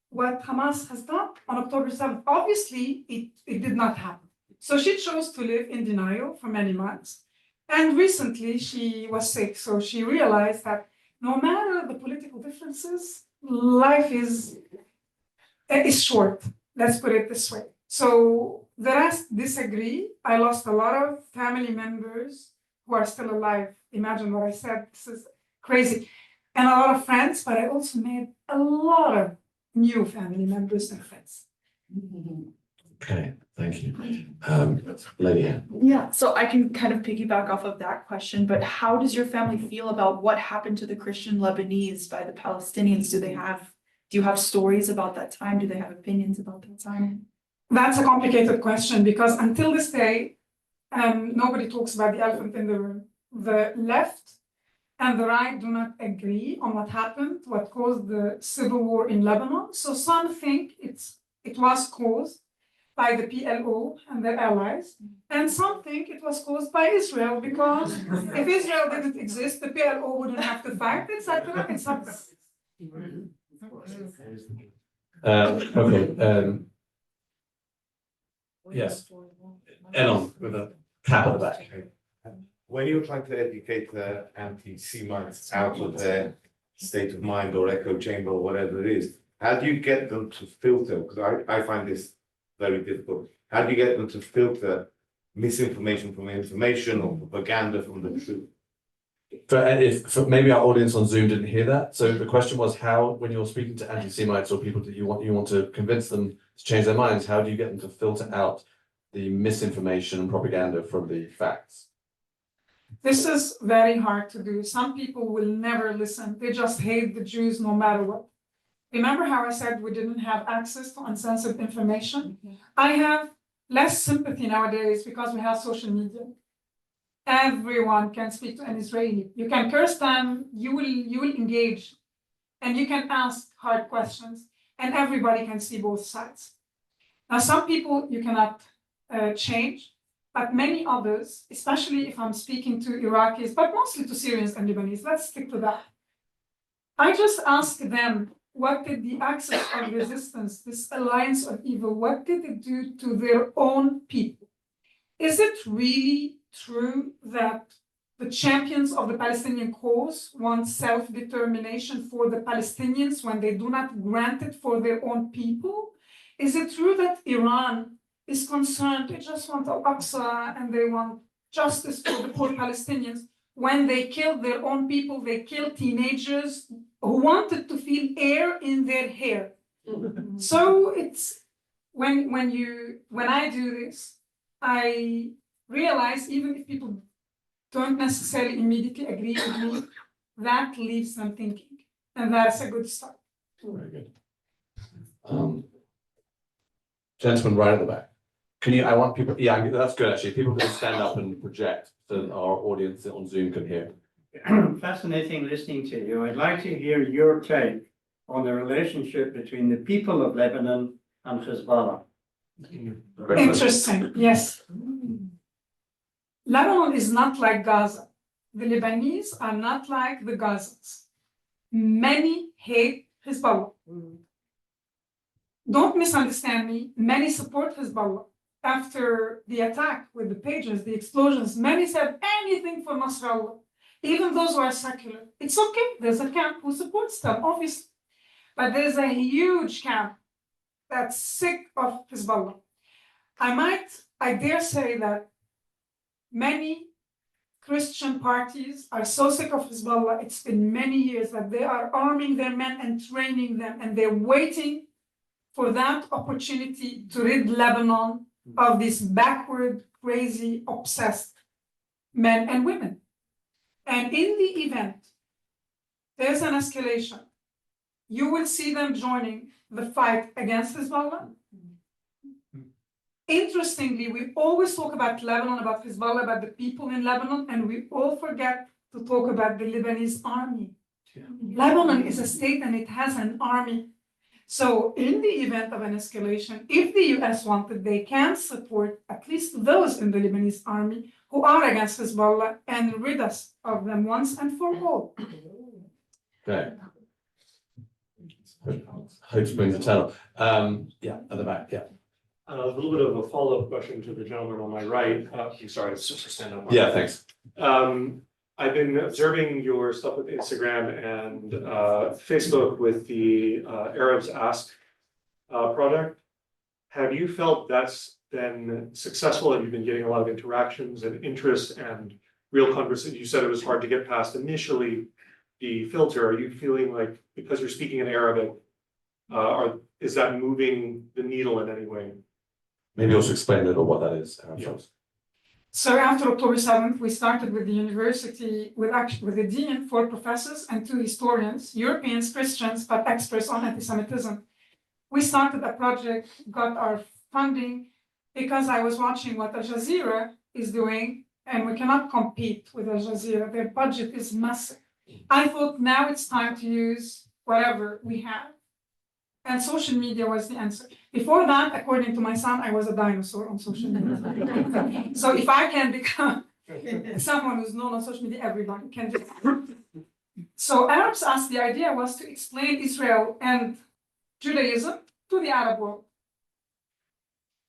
what Hamas has done on October 7th. Obviously, it did not happen. So she chose to live in denial for many months. And recently she was sick. So she realized that no matter the political differences, life is short. Let's put it this way. So the rest disagree. I lost a lot of family members who are still alive. Imagine what I said. This is crazy. And a lot of friends, but I also made a lot of new family members and friends. Okay, thank you. Lady Anne. Yeah, so I can kind of piggyback off of that question, but how does your family feel about what happened to the Christian Lebanese by the Palestinians? Do you have stories about that time? Do they have opinions about that time? That's a complicated question because until this day, nobody talks about the elephant in the room. The left and the right do not agree on what happened, what caused the civil war in Lebanon. So some think it was caused by the PLO and their allies, and some think it was caused by Israel because if Israel didn't exist, the PLO wouldn't have to fight, etc., etc. Okay. Yes. Elon with a cap at the back. When you're trying to educate the anti-Semites out of their state of mind or echo chamber or whatever it is, how do you get them to filter? Because I find this very difficult. How do you get them to filter misinformation from information or propaganda from the truth? For maybe our audience on Zoom didn't hear that. So the question was how, when you're speaking to anti-Semites or people that you want to convince them to change their minds, how do you get them to filter out the misinformation and propaganda from the facts? This is very hard to do. Some people will never listen. They just hate the Jews no matter what. Remember how I said we didn't have access to uncensored information? I have less sympathy nowadays because we have social media. Everyone can speak to an Israeli. You can curse them, you will engage, and you can ask hard questions, and everybody can see both sides. Now, some people you cannot change, but many others, especially if I'm speaking to Iraqis, but mostly to Syrians and Lebanese, let's stick to that. I just ask them, what did the axis of resistance, this alliance of evil, what did it do to their own people? Is it really true that the champions of the Palestinian cause want self-determination for the Palestinians when they do not grant it for their own people? Is it true that Iran is concerned, they just want Al-Aqsa and they want justice for the poor Palestinians? When they killed their own people, they killed teenagers who wanted to feel air in their hair. So it's when I do this, I realize even if people don't necessarily immediately agree with me, that leaves them thinking, and that's a good start. Very good. Gentleman right at the back. I want people, yeah, that's good actually. People can stand up and project so that our audience on Zoom can hear. fascinating listening to you. I'd like to hear your take on the relationship between the people of Lebanon and Hezbollah. Interesting, yes. Lebanon is not like Gaza. The Lebanese are not like the Gazans. Many hate Hezbollah. Don't misunderstand me. Many support Hezbollah. After the attack with the pages, the explosions, many said anything for Nasrallah. Even those who are secular. It's okay. There's a camp who supports them, obviously. But there's a huge camp that's sick of Hezbollah. I dare say that many Christian parties are so sick of Hezbollah, it's been many years that they are arming their men and training them, and they're waiting for that opportunity to rid Lebanon of these backward, crazy, obsessed men and women. And in the event there's an escalation, you will see them joining the fight against Hezbollah. Interestingly, we always talk about Lebanon, about Hezbollah, about the people in Lebanon, and we all forget to talk about the Lebanese army. Lebanon is a state and it has an army. So in the event of an escalation, if the US wanted, they can support at least those in the Lebanese army who are against Hezbollah and rid us of them once and for all. Okay. Hope springs eternal. Yeah, at the back, yeah. A little bit of a follow-up question to the gentleman on my right. I'm sorry, it's just a stand-up. Yeah, thanks. I've been observing your stuff with Instagram and Facebook with the ArabsAsk product. Have you felt that's been successful? Have you been getting a lot of interactions and interest and real conversation? You said it was hard to get past initially the filter. Are you feeling like, because you're speaking in Arabic, is that moving the needle in any way? Maybe also explain a little what that is. So after October 7th, we started with the university, with the dean, 4 professors and 2 historians, Europeans, Christians, but experts on anti-Semitism. We started a project, got our funding, because I was watching what Al Jazeera is doing, and we cannot compete with Al Jazeera. Their budget is massive. I thought now it's time to use whatever we have. And social media was the answer. Before that, according to my son, I was a dinosaur on social media. So if I can become someone who's known on social media, everybody can do it. So ArabsAsk, the idea was to explain Israel and Judaism to the Arab world.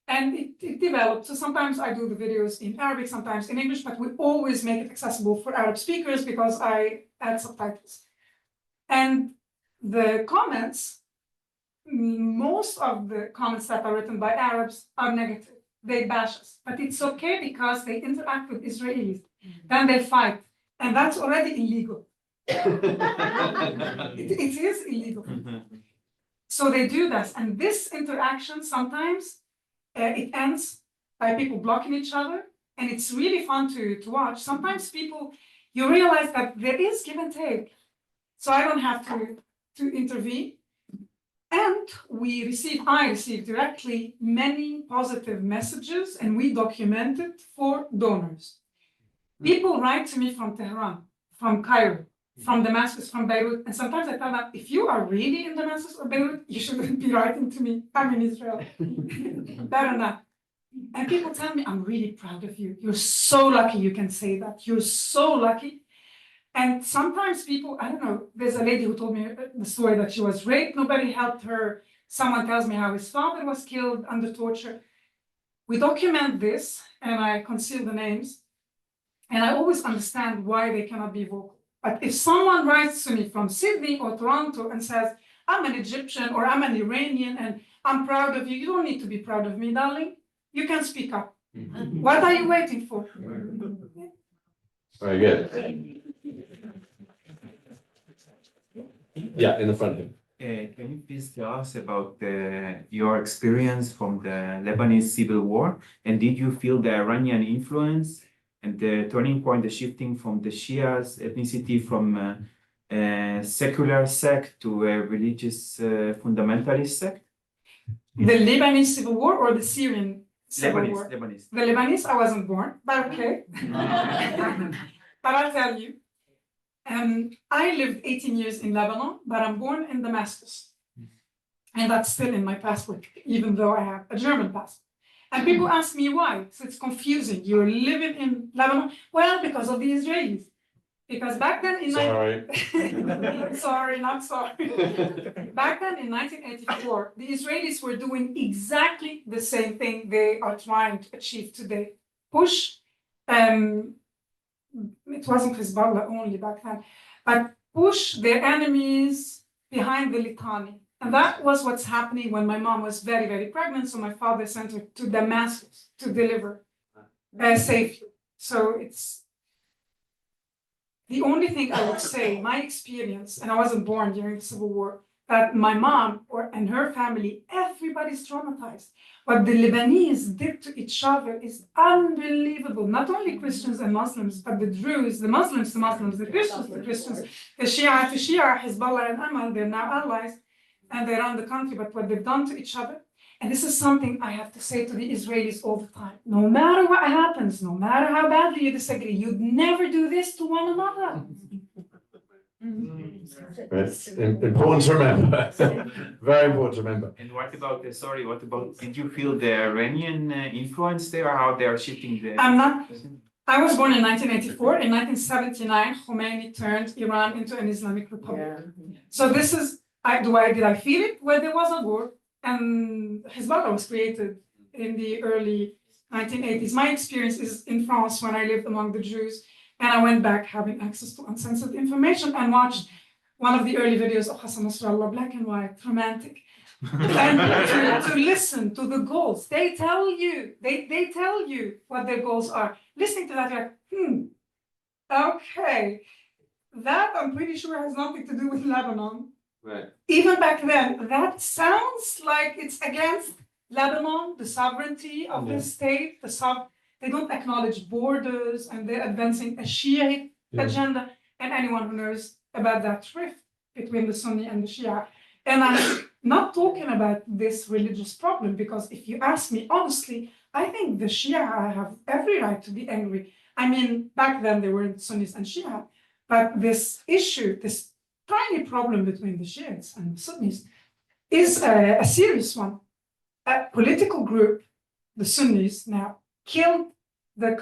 And it developed. So sometimes I do the videos in Arabic, sometimes in English, but we always make it accessible for Arab speakers because I add subtitles. And the comments, most of the comments that are written by Arabs are negative. They bash us, but it's okay because they interact with Israelis. Then they fight, and that's already illegal. It is illegal. So they do this, and this interaction sometimes it ends by people blocking each other, and it's really fun to watch. Sometimes people, you realize that there is give and take, so I don't have to intervene. And I received directly many positive messages, and we documented for donors. People write to me from Tehran, from Cairo, from Damascus, from Beirut, and sometimes I tell them, if you are really in Damascus or Beirut, you shouldn't be writing to me. I'm in Israel. Better not. And people tell me, I'm really proud of you. You're so lucky you can say that. You're so lucky. And sometimes people, I don't know, there's a lady who told me the story that she was raped, nobody helped her. Someone tells me how his father was killed under torture. We document this, and I conceal the names, and I always understand why they cannot be vocal. But if someone writes to me from Sydney or Toronto and says, I'm an Egyptian or I'm an Iranian and I'm proud of you, you don't need to be proud of me, darling. You can speak up. What are you waiting for? Very good. Yeah, in the front here. Can you please tell us about your experience from the Lebanese civil war? And did you feel the Iranian influence and the turning point, the shifting from the Shias ethnicity from a secular sect to a religious fundamentalist sect? The Lebanese civil war or the Syrian civil war? Lebanese. The Lebanese, I wasn't born, but okay. But I'll tell you. I lived 18 years in Lebanon, but I'm born in Damascus. And that's still in my passport, even though I have a German passport. And people ask me why. So it's confusing. You're living in Lebanon? Well, because of the Israelis. Because back then in sorry, not sorry. Back then in 1984, the Israelis were doing exactly the same thing they are trying to achieve today. Push, it wasn't Hezbollah only back then, but push their enemies behind the litani. And that was what's happening when my mom was very, very pregnant. So my father sent her to Damascus to deliver safely. So it's the only thing I would say, my experience, and I wasn't born during the Civil War, that my mom and her family, everybody's traumatized. What the Lebanese did to each other is unbelievable. Not only Christians and Muslims, but the Druze, the Muslims, the Christians, the Shia to Shia, Hezbollah and Amal, they're now allies, and they run the country. But what they've done to each other, and this is something I have to say to the Israelis all the time. No matter what happens, no matter how badly you disagree, you'd never do this to one another. It's important to remember. Very important to remember. And what about did you feel the Iranian influence there, or how they are shifting the... I was born in 1984. In 1979, Khomeini turned Iran into an Islamic republic. So this is, did I feel it? Well, there was a war. And Hezbollah was created in the early 1980s. My experience is in France when I lived among the Jews, and I went back having access to uncensored information and watched one of the early videos of Hassan Nasrallah, black and white, romantic, and to listen to the goals. They tell you, they tell you what their goals are. Listening to that, you're like, okay, that I'm pretty sure has nothing to do with Lebanon. Right. Even back then, that sounds like it's against Lebanon, the sovereignty of the state. They don't acknowledge borders, and they're advancing a Shiite agenda. And anyone who knows about that rift between the Sunni and the Shia. And I'm not talking about this religious problem, because if you ask me honestly, I think the Shia have every right to be angry. I mean, back then there were Sunnis and Shia, but this issue, this tiny problem between the Shiites and the Sunnis is a serious one. A political group, the Sunnis now, killed the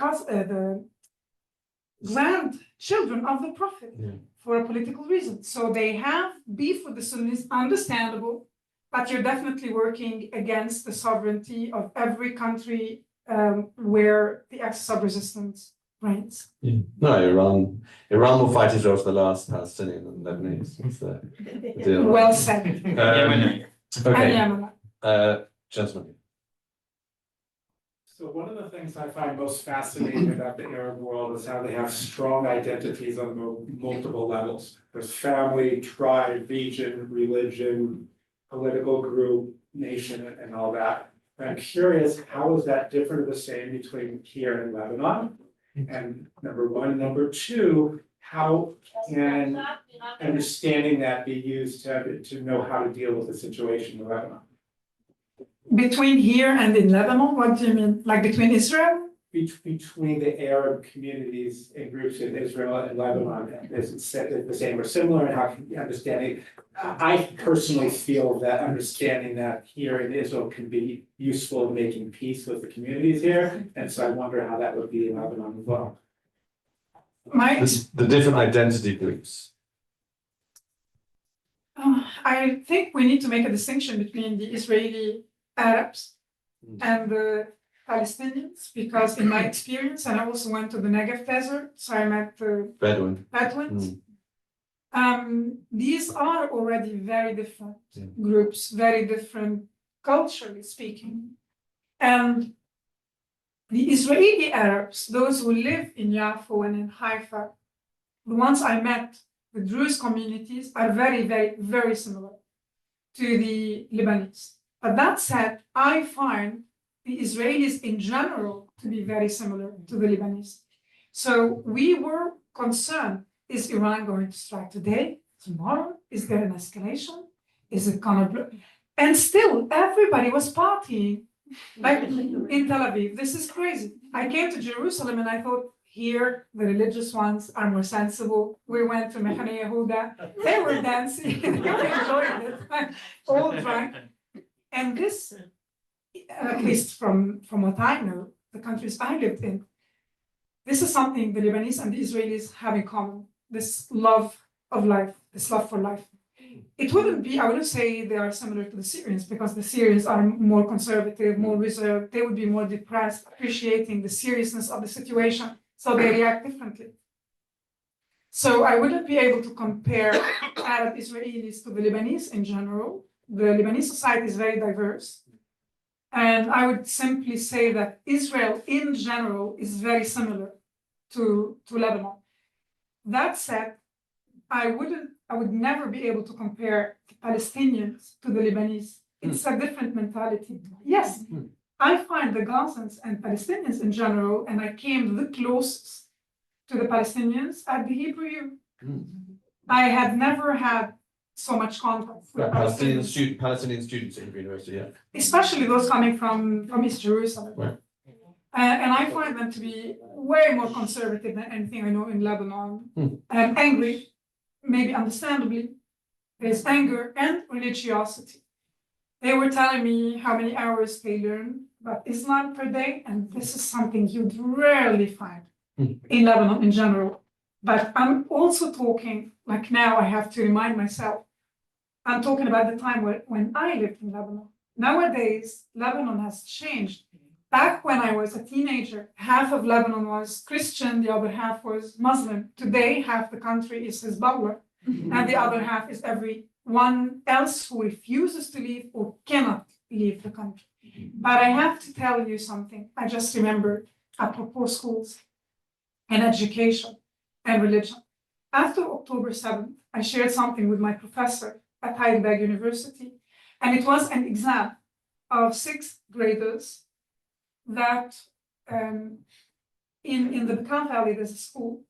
grandchildren of the Prophet for a political reason. So they have beef with the Sunnis, understandable, but you're definitely working against the sovereignty of every country where the axis of resistance reigns. No, Iran will fight Israel for the last Palestinian and Lebanese. That's the deal. Well said. Okay. Gentlemen. So one of the things I find most fascinating about the Arab world is how they have strong identities on multiple levels. There's family, tribe, region, religion, political group, nation, and all that. And I'm curious, how is that different or the same between here and Lebanon? And number one. Number two, how can understanding that be used to know how to deal with the situation in Lebanon? Between here and in Lebanon, what do you mean? Like between Israel? Between the Arab communities and groups in Israel and Lebanon, is it the same or similar, and how can you understanding? I personally feel that understanding that here in Israel can be useful in making peace with the communities here, and so I wonder how that would be in Lebanon as well. The different identity groups. I think we need to make a distinction between the Israeli Arabs and the Palestinians, because in my experience, and I also went to the Negev desert, so I met Bedouins. These are already very different groups, very different culturally speaking. And the Israeli Arabs, those who live in Yafo and in Haifa, the ones I met, the Druze communities, are very, very, very similar to the Lebanese. But that said, I find the Israelis in general to be very similar to the Lebanese. So we were concerned, is Iran going to strike today, tomorrow? Is there an escalation? Is it gonna and still everybody was partying like in Tel Aviv. This is crazy. I came to Jerusalem and I thought, Here, the religious ones are more sensible. We went to Mechane Yehuda, they were dancing, they were enjoying it, all drunk. And this, at least from what I know, the countries I lived in, this is something the Lebanese and the Israelis have in common, this love of life, this love for life. It wouldn't be, I wouldn't say they are similar to the Syrians, because the Syrians are more conservative, more reserved, they would be more depressed, appreciating the seriousness of the situation, so they react differently. So I wouldn't be able to compare Arab Israelis to the Lebanese in general. The Lebanese society is very diverse. And I would simply say that Israel in general is very similar to Lebanon. That said, I would never be able to compare the Palestinians to the Lebanese. It's a different mentality. Yes, I find the Gazans and Palestinians in general, and I came the closest to the Palestinians at the Hebrew U. I had never had so much contact with Palestinian students at Hebrew University, yeah. especially those coming from East Jerusalem. Right. And I find them to be way more conservative than anything I know in Lebanon. And angry, maybe understandably. There's anger and religiosity. They were telling me how many hours they learn about Islam per day, and this is something you'd rarely find in Lebanon in general. But I'm also talking, like now I have to remind myself, I'm talking about the time when I lived in Lebanon. Nowadays, Lebanon has changed. Back when I was a teenager, half of Lebanon was Christian, the other half was Muslim. Today, half the country is Hezbollah, and the other half is everyone else who refuses to leave or cannot leave the country. But I have to tell you something. I just remembered apropos schools and education and religion. After October 7th, I shared something with my professor at Heidelberg University, and it was an exam of 6th graders that in the Bekaa Valley, there's a school,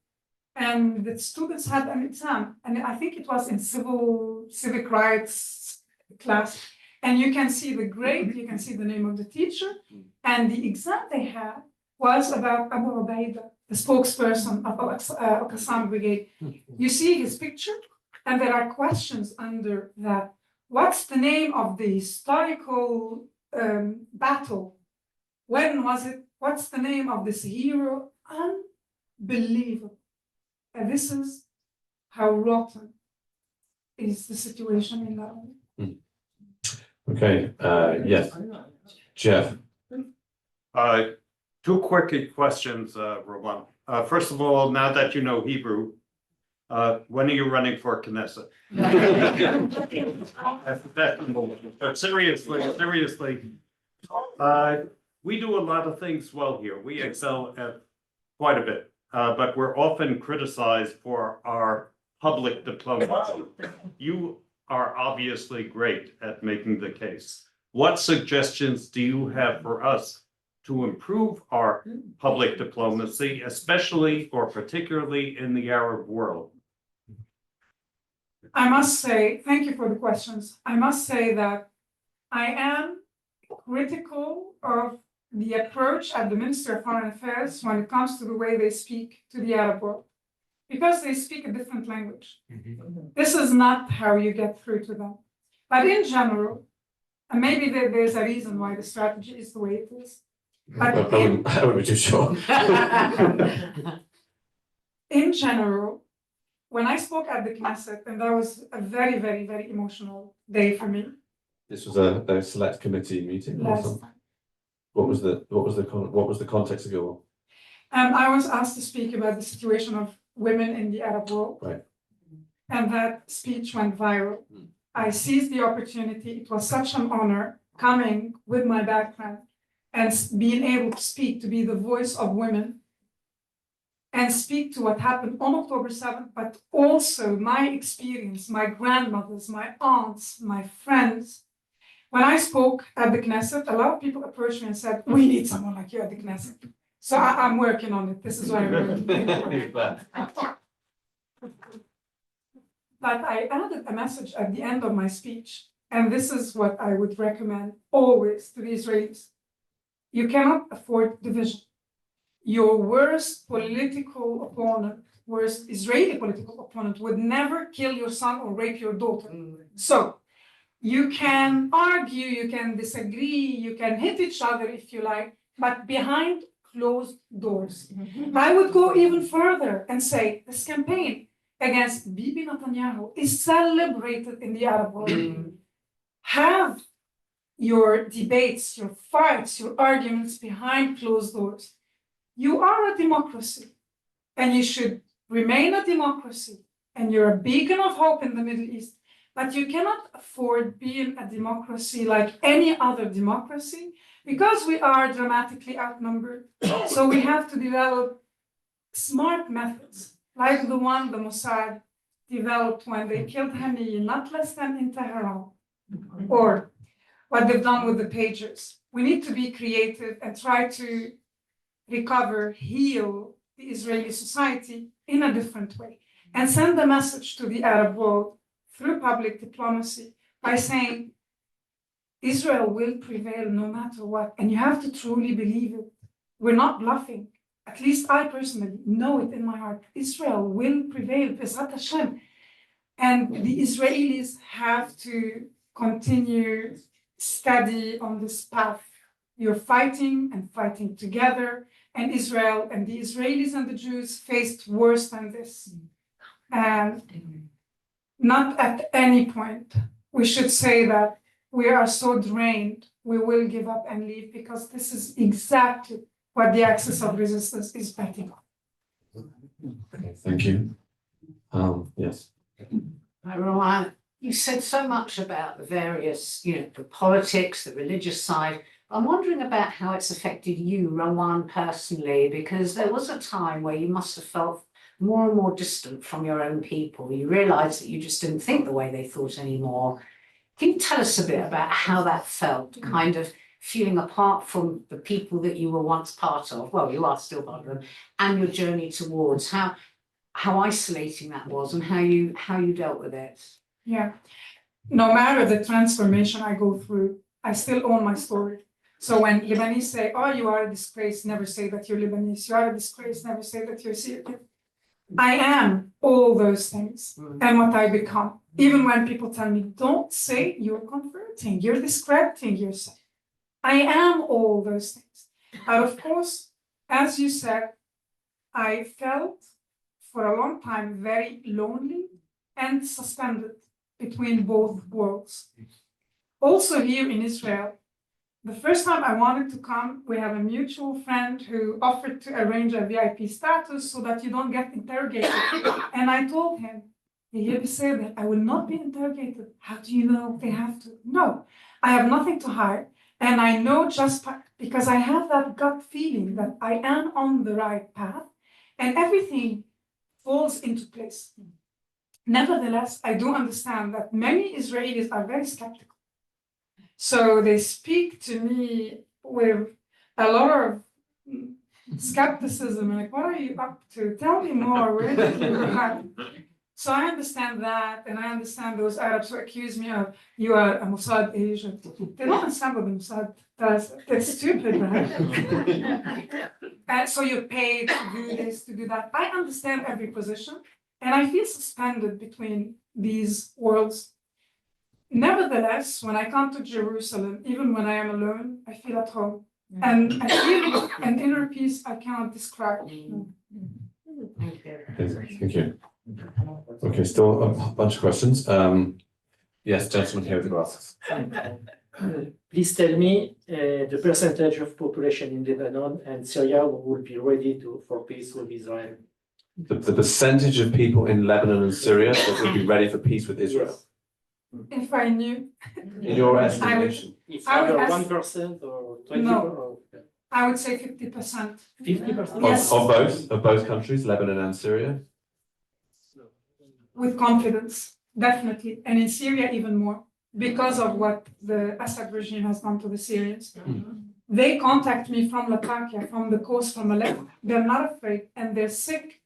and the students had an exam, and I think it was in civic rights class, and you can see the grade, you can see the name of the teacher, and the exam they had was about Abu Ubaida, the spokesperson of Al-Qassam Brigade. You see his picture, and there are questions under that. What's the name of the historical battle? When was it? What's the name of this hero? Unbelievable. And this is how rotten is the situation in Lebanon. Okay, yes, Jeff. Two quick questions, Rawan. First of all, now that you know Hebrew, when are you running for Knesset? But seriously, we do a lot of things well here. We excel at quite a bit, but we're often criticized for our public diplomacy. You are obviously great at making the case. What suggestions do you have for us to improve our public diplomacy, especially or particularly in the Arab world? I must say, thank you for the questions. I must say that I am critical of the approach at the Ministry of Foreign Affairs when it comes to the way they speak to the Arab world, because they speak a different language. This is not how you get through to them. But in general, and maybe there's a reason why the strategy is the way it is. But I wouldn't be too sure. In general, when I spoke at the Knesset, and that was a very, very, very emotional day for me. This was a select committee meeting or something. What was the context of your? I was asked to speak about the situation of women in the Arab world. Right. And that speech went viral. I seized the opportunity. It was such an honor coming with my background and being able to speak, to be the voice of women and speak to what happened on October 7th, but also my experience, my grandmothers, my aunts, my friends. When I spoke at the Knesset, a lot of people approached me and said, we need someone like you at the Knesset. So I'm working on it. This is what I'm working on. But I added a message at the end of my speech, and this is what I would recommend always to the Israelis. You cannot afford division. your worst political opponent, worst Israeli political opponent would never kill your son or rape your daughter. So you can argue, you can disagree, you can hit each other if you like, but behind closed doors. I would go even further and say this campaign against Bibi Netanyahu is celebrated in the Arab world. Have your debates, your fights, your arguments behind closed doors. You are a democracy, and you should remain a democracy, and you're a beacon of hope in the Middle East, but you cannot afford being a democracy like any other democracy because we are dramatically outnumbered. So we have to develop smart methods, like the one the Mossad developed when they killed Hani, not less than in Tehran, or what they've done with the pagers. We need to be creative and try to recover, heal the Israeli society in a different way, and send a message to the Arab world through public diplomacy by saying, Israel will prevail no matter what, and you have to truly believe it. We're not bluffing. At least I personally know it in my heart. Israel will prevail, B'ezrat Hashem. And the Israelis have to continue steady on this path. You're fighting and fighting together, and Israel and the Israelis and the Jews faced worse than this. And not at any point we should say that we are so drained, we will give up and leave, because this is exactly what the axis of resistance is betting on. Okay, thank you. Yes. Hi, Rawan. You said so much about the various, the politics, the religious side. I'm wondering about how it's affected you, Rawan, personally, because there was a time where you must have felt more and more distant from your own people. You realized that you just didn't think the way they thought anymore. Can you tell us a bit about how that felt, kind of feeling apart from the people that you were once part of, well, you are still part of them, and your journey towards how isolating that was and how you dealt with it? Yeah. No matter the transformation I go through, I still own my story. So when Lebanese say, oh, you are a disgrace, never say that you're Lebanese. You are a disgrace, never say that you're Syrian. I am all those things and what I become. Even when people tell me, don't say you're converting, you're discrediting yourself. I am all those things. And of course, as you said, I felt for a long time very lonely and suspended between both worlds. Also here in Israel, the first time I wanted to come, we have a mutual friend who offered to arrange a VIP status so that you don't get interrogated. And I told him, he said that I will not be interrogated. How do you know they have to? No, I have nothing to hide. And I know just because I have that gut feeling that I am on the right path and everything falls into place. Nevertheless, I do understand that many Israelis are very skeptical. So they speak to me with a lot of skepticism, like, what are you up to? Tell me more, where did you run? So I understand that, and I understand those Arabs who accuse me of, you are a Mossad agent. They don't understand what the Mossad does. That's stupid, right? And so you're paid to do this, to do that. I understand every position, and I feel suspended between these worlds. Nevertheless, when I come to Jerusalem, even when I am alone, I feel at home. And I feel an inner peace I cannot describe. Thank you. Okay, still a bunch of questions. Yes, gentleman here with the glasses. Please tell me the percentage of population in Lebanon and Syria who will be ready for peace with Israel. The percentage of people in Lebanon and Syria that would be ready for peace with Israel. Yes. If I knew. In your estimation. It's either 1% or 20%. No. I would say 50%. 50%? Yes. Of both countries, Lebanon and Syria? With confidence, definitely. And in Syria, even more, because of what the Assad regime has done to the Syrians. They contact me from Latakia, from the coast, from Aleppo. They're not afraid, and they're sick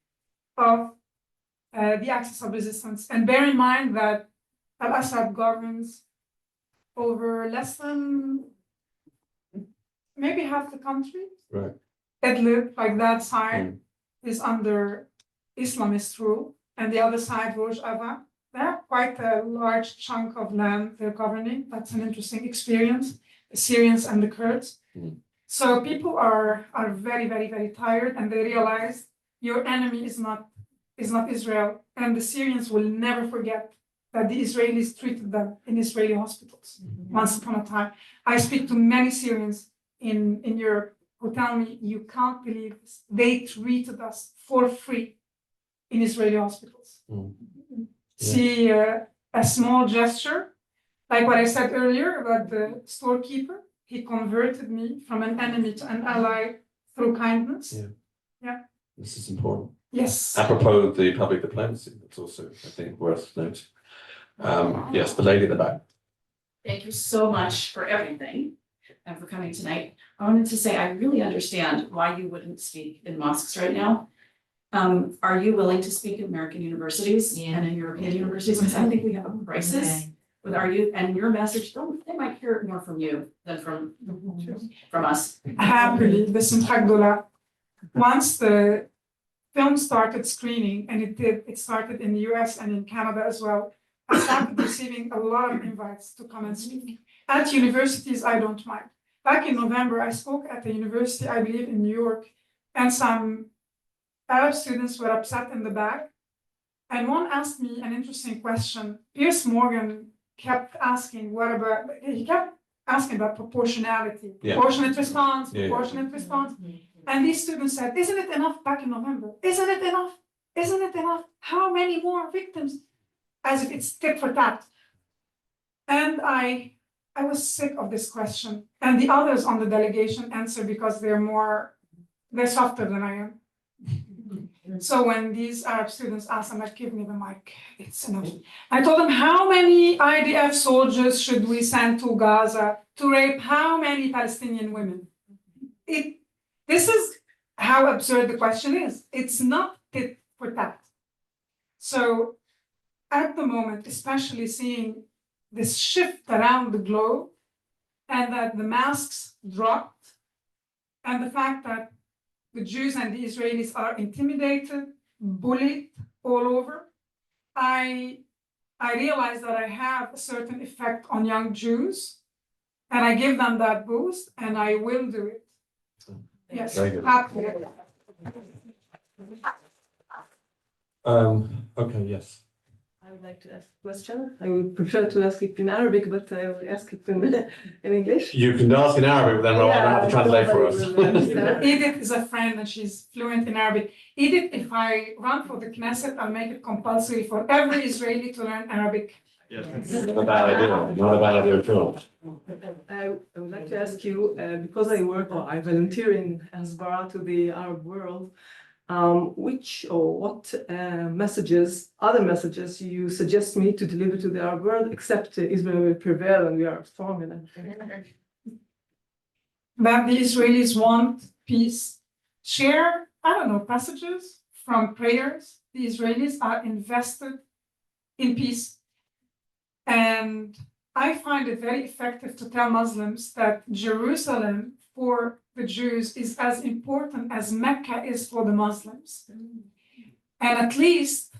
of the axis of resistance. And bear in mind that Al-Assad governs over less than maybe half the country. Right. Idlib, like that side, is under Islamist rule, and the other side, Rojava, they have quite a large chunk of land they're governing. That's an interesting experience, the Syrians and the Kurds. So people are very, very, very tired, and they realize your enemy is not Israel, and the Syrians will never forget that the Israelis treated them in Israeli hospitals once upon a time. I speak to many Syrians in Europe who tell me, you can't believe this. They treated us for free in Israeli hospitals. See a small gesture, like what I said earlier about the storekeeper. He converted me from an enemy to an ally through kindness. Yeah. This is important. Yes. Apropos of the public diplomacy, that's also, I think, worth noting. Yes, the lady at the back. Thank you so much for everything and for coming tonight. I wanted to say I really understand why you wouldn't speak in mosques right now. Are you willing to speak at American universities and in European universities? Because I think we have a crisis with our youth, and your message, they might hear it more from you than from us. Happily, Bismillah. Once the film started screening, and it started in the US and in Canada as well, I started receiving a lot of invites to come and speak. At universities, I don't mind. Back in November, I spoke at a university, I believe in New York, and some Arab students were upset in the back. And one asked me an interesting question. Piers Morgan kept asking, he kept asking about proportionality, proportionate response, proportionate response. And these students said, isn't it enough back in November? Isn't it enough? Isn't it enough? How many more victims? As if it's tit for tat. And I was sick of this question. And the others on the delegation answer because they're softer than I am. So when these Arab students asked, I'm like, give me the mic, it's enough. I told them, how many IDF soldiers should we send to Gaza to rape how many Palestinian women? This is how absurd the question is. It's not tit for tat. So at the moment, especially seeing this shift around the globe, and that the masks dropped, and the fact that the Jews and the Israelis are intimidated, bullied all over, I realize that I have a certain effect on young Jews, and I give them that boost, and I will do it. Yes, happily. Okay, yes. I would like to ask a question. I would prefer to ask it in Arabic, but I will ask it in English. You can ask in Arabic, but then Rawan will have to translate for us. Edith is a friend and she's fluent in Arabic. Edith, if I run for the Knesset, I'll make it compulsory for every Israeli to learn Arabic. Yes, not a bad idea. Not a bad idea at all. I would like to ask you, because I volunteer in Hasbara to the Arab world, which or what other messages you suggest me to deliver to the Arab world, except Israel will prevail and we are strong enough? That the Israelis want peace. Share, passages from prayers. The Israelis are invested in peace. And I find it very effective to tell Muslims that Jerusalem for the Jews is as important as Mecca is for the Muslims. And at least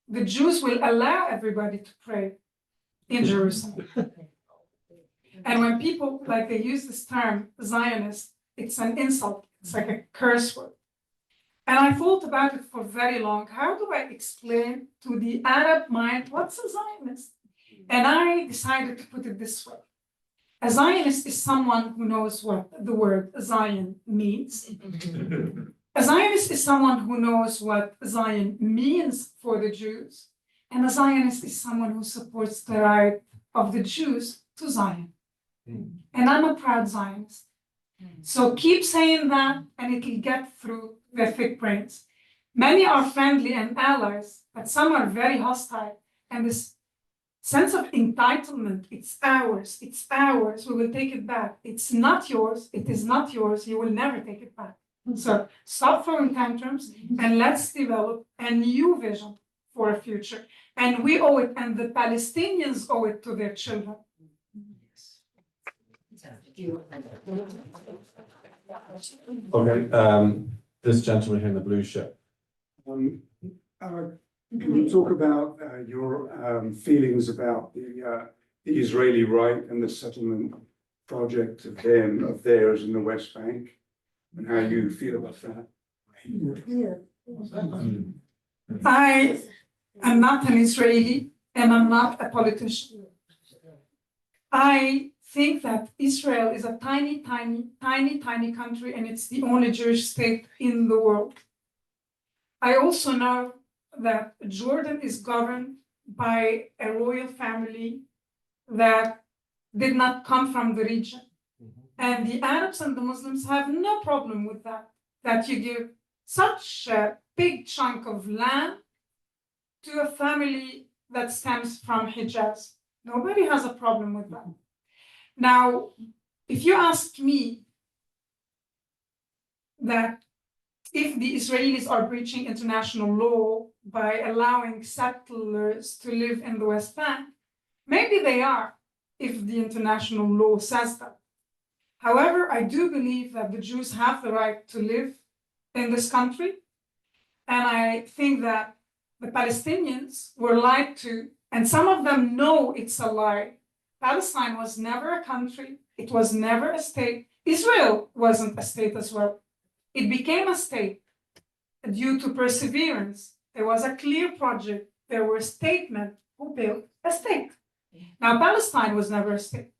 the Jews will allow everybody to pray in Jerusalem. And when people, they use this term, Zionist, it's an insult, it's like a curse word. And I thought about it for very long. How do I explain to the Arab mind what's a Zionist? And I decided to put it this way. A Zionist is someone who knows what the word Zion means. A Zionist is someone who knows what Zion means for the Jews. And a Zionist is someone who supports the right of the Jews to Zion. And I'm a proud Zionist. So keep saying that and it will get through their thick brains. Many are friendly and allies, but some are very hostile. And this sense of entitlement, it's ours, we will take it back. It's not yours, it is not yours, you will never take it back. So stop throwing tantrums and let's develop a new vision for a future. And we owe it, and the Palestinians owe it to their children. Okay, this gentleman here in the blue shirt. Can you talk about your feelings about the Israeli right and the settlement project of theirs in the West Bank, and how you feel about that? I am not an Israeli and I'm not a politician. I think that Israel is a tiny country and it's the only Jewish state in the world. I also know that Jordan is governed by a royal family that did not come from the region. And the Arabs and the Muslims have no problem with that, that you give such a big chunk of land to a family that stems from Hijaz. Nobody has a problem with that. Now, if you ask me that if the Israelis are breaching international law by allowing settlers to live in the West Bank, maybe they are, if the international law says that. However, I do believe that the Jews have the right to live in this country. And I think that the Palestinians were lied to, and some of them know it's a lie. Palestine was never a country. It was never a state. Israel wasn't a state as well. It became a state due to perseverance. There was a clear project. There were statements who built a state. Now, Palestine was never a state.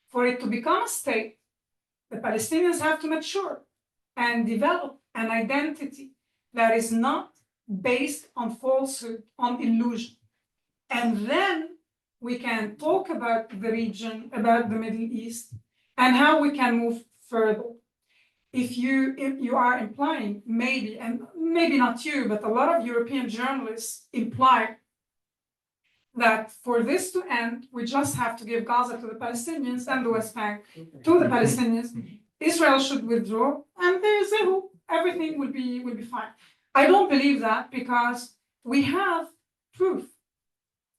For it to become a state, the Palestinians have to mature and develop an identity that is not based on falsehood, on illusion. And then we can talk about the region, about the Middle East, and how we can move further. If you are implying, maybe, and maybe not you, but a lot of European journalists imply that for this to end, we just have to give Gaza to the Palestinians and the West Bank to the Palestinians. Israel should withdraw, and there's everything will be fine. I don't believe that because we have proof.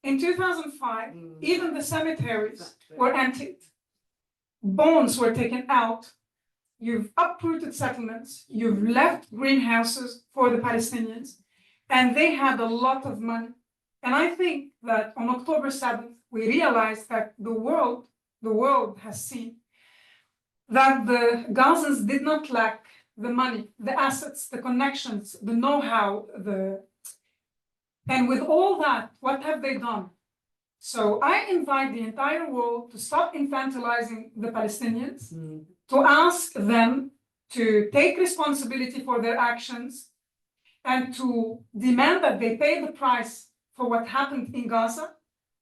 In 2005, even the cemeteries were emptied. Bones were taken out. You've uprooted settlements. You've left greenhouses for the Palestinians, and they had a lot of money. And I think that on October 7th, we realized that the world has seen that the Gazans did not lack the money, the assets, the connections, the know-how, and with all that, what have they done? So I invite the entire world to stop infantilizing the Palestinians, to ask them to take responsibility for their actions, and to demand that they pay the price for what happened in Gaza.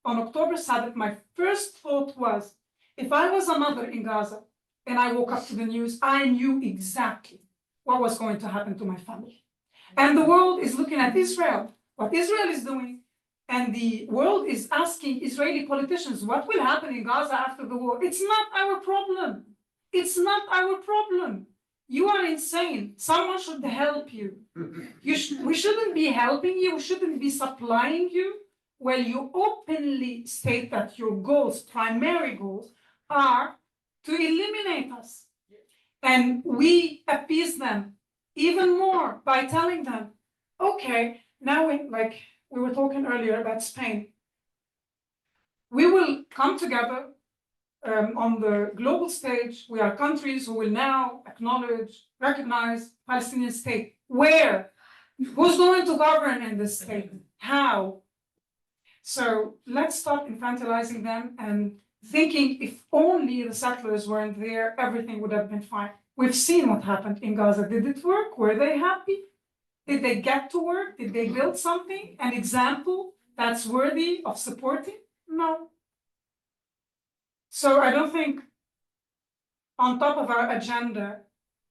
On October 7th, my first thought was, if I was a mother in Gaza and I woke up to the news, I knew exactly what was going to happen to my family. And the world is looking at Israel, what Israel is doing, and the world is asking Israeli politicians, what will happen in Gaza after the war? It's not our problem. It's not our problem. You are insane. Someone should help you. We shouldn't be helping you. We shouldn't be supplying you. Well, you openly state that your goals, primary goals, are to eliminate us. And we appease them even more by telling them, okay, now we were talking earlier about Spain. We will come together on the global stage. We are countries who will now acknowledge, recognize Palestinian state. Where? Who's going to govern in this state? How? So let's stop infantilizing them and thinking if only the settlers weren't there, everything would have been fine. We've seen what happened in Gaza. Did it work? Were they happy? Did they get to work? Did they build something, an example that's worthy of supporting? No. So I don't think on top of our agenda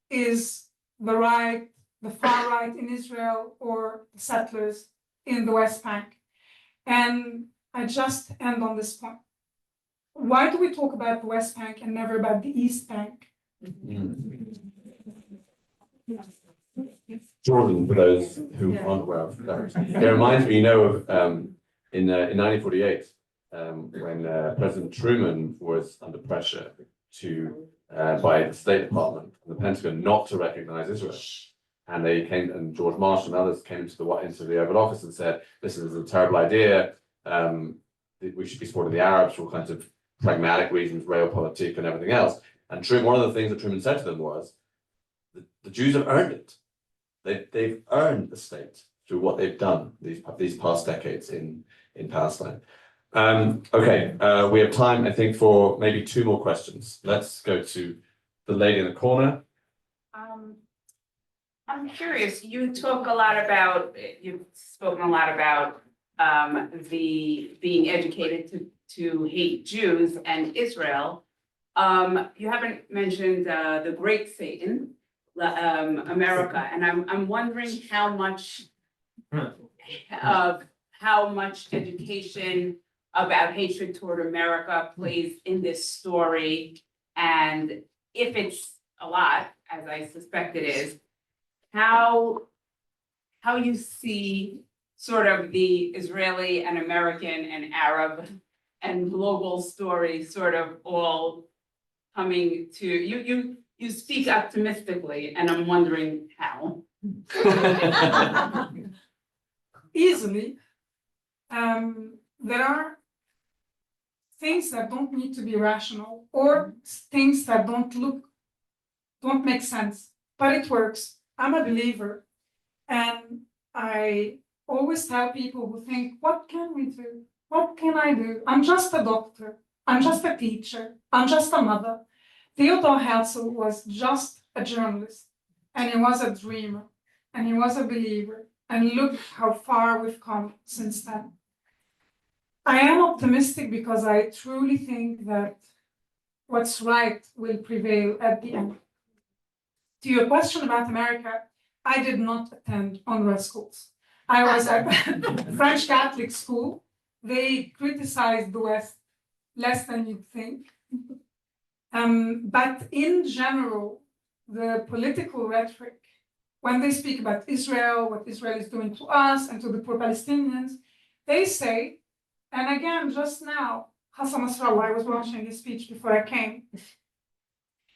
is the right, the far right in Israel or the settlers in the West Bank. And I just end on this point. Why do we talk about the West Bank and never about the East Bank? Jordan, for those who aren't aware of that. It reminds me, of in 1948, when President Truman was under pressure by the State Department and the Pentagon not to recognize Israel. And they came, and George Marshall and others came into the Oval Office and said, this is a terrible idea. We should be supporting the Arabs for all kinds of pragmatic reasons, realpolitik and everything else. And one of the things that Truman said to them was, the Jews have earned it. They've earned the state through what they've done these past decades in Palestine. Okay, we have time, I think, for maybe 2 more questions. Let's go to the lady in the corner. I'm curious, you've spoken a lot about the being educated to hate Jews and Israel. You haven't mentioned the Great Satan, America, and I'm wondering how much education about hatred toward America plays in this story, and if it's a lot, as I suspect it is, how you see sort of the Israeli and American and Arab and global story sort of all coming to you speak optimistically, and I'm wondering how. Easily. There are things that don't need to be rational, or things that don't make sense, but it works. I'm a believer, and I always tell people who think, what can we do? What can I do? I'm just a doctor. I'm just a teacher. I'm just a mother. Theodor Herzl was just a journalist, and he was a dreamer, and he was a believer. And look how far we've come since then. I am optimistic because I truly think that what's right will prevail at the end. To your question about America, I did not attend UNRWA schools. I was at a French Catholic school. They criticized the West less than you'd think. But in general, the political rhetoric, when they speak about Israel, what Israel is doing to us and to the pro-Palestinians, they say, and again, just now, Hassan Nasrallah, I was watching his speech before I came.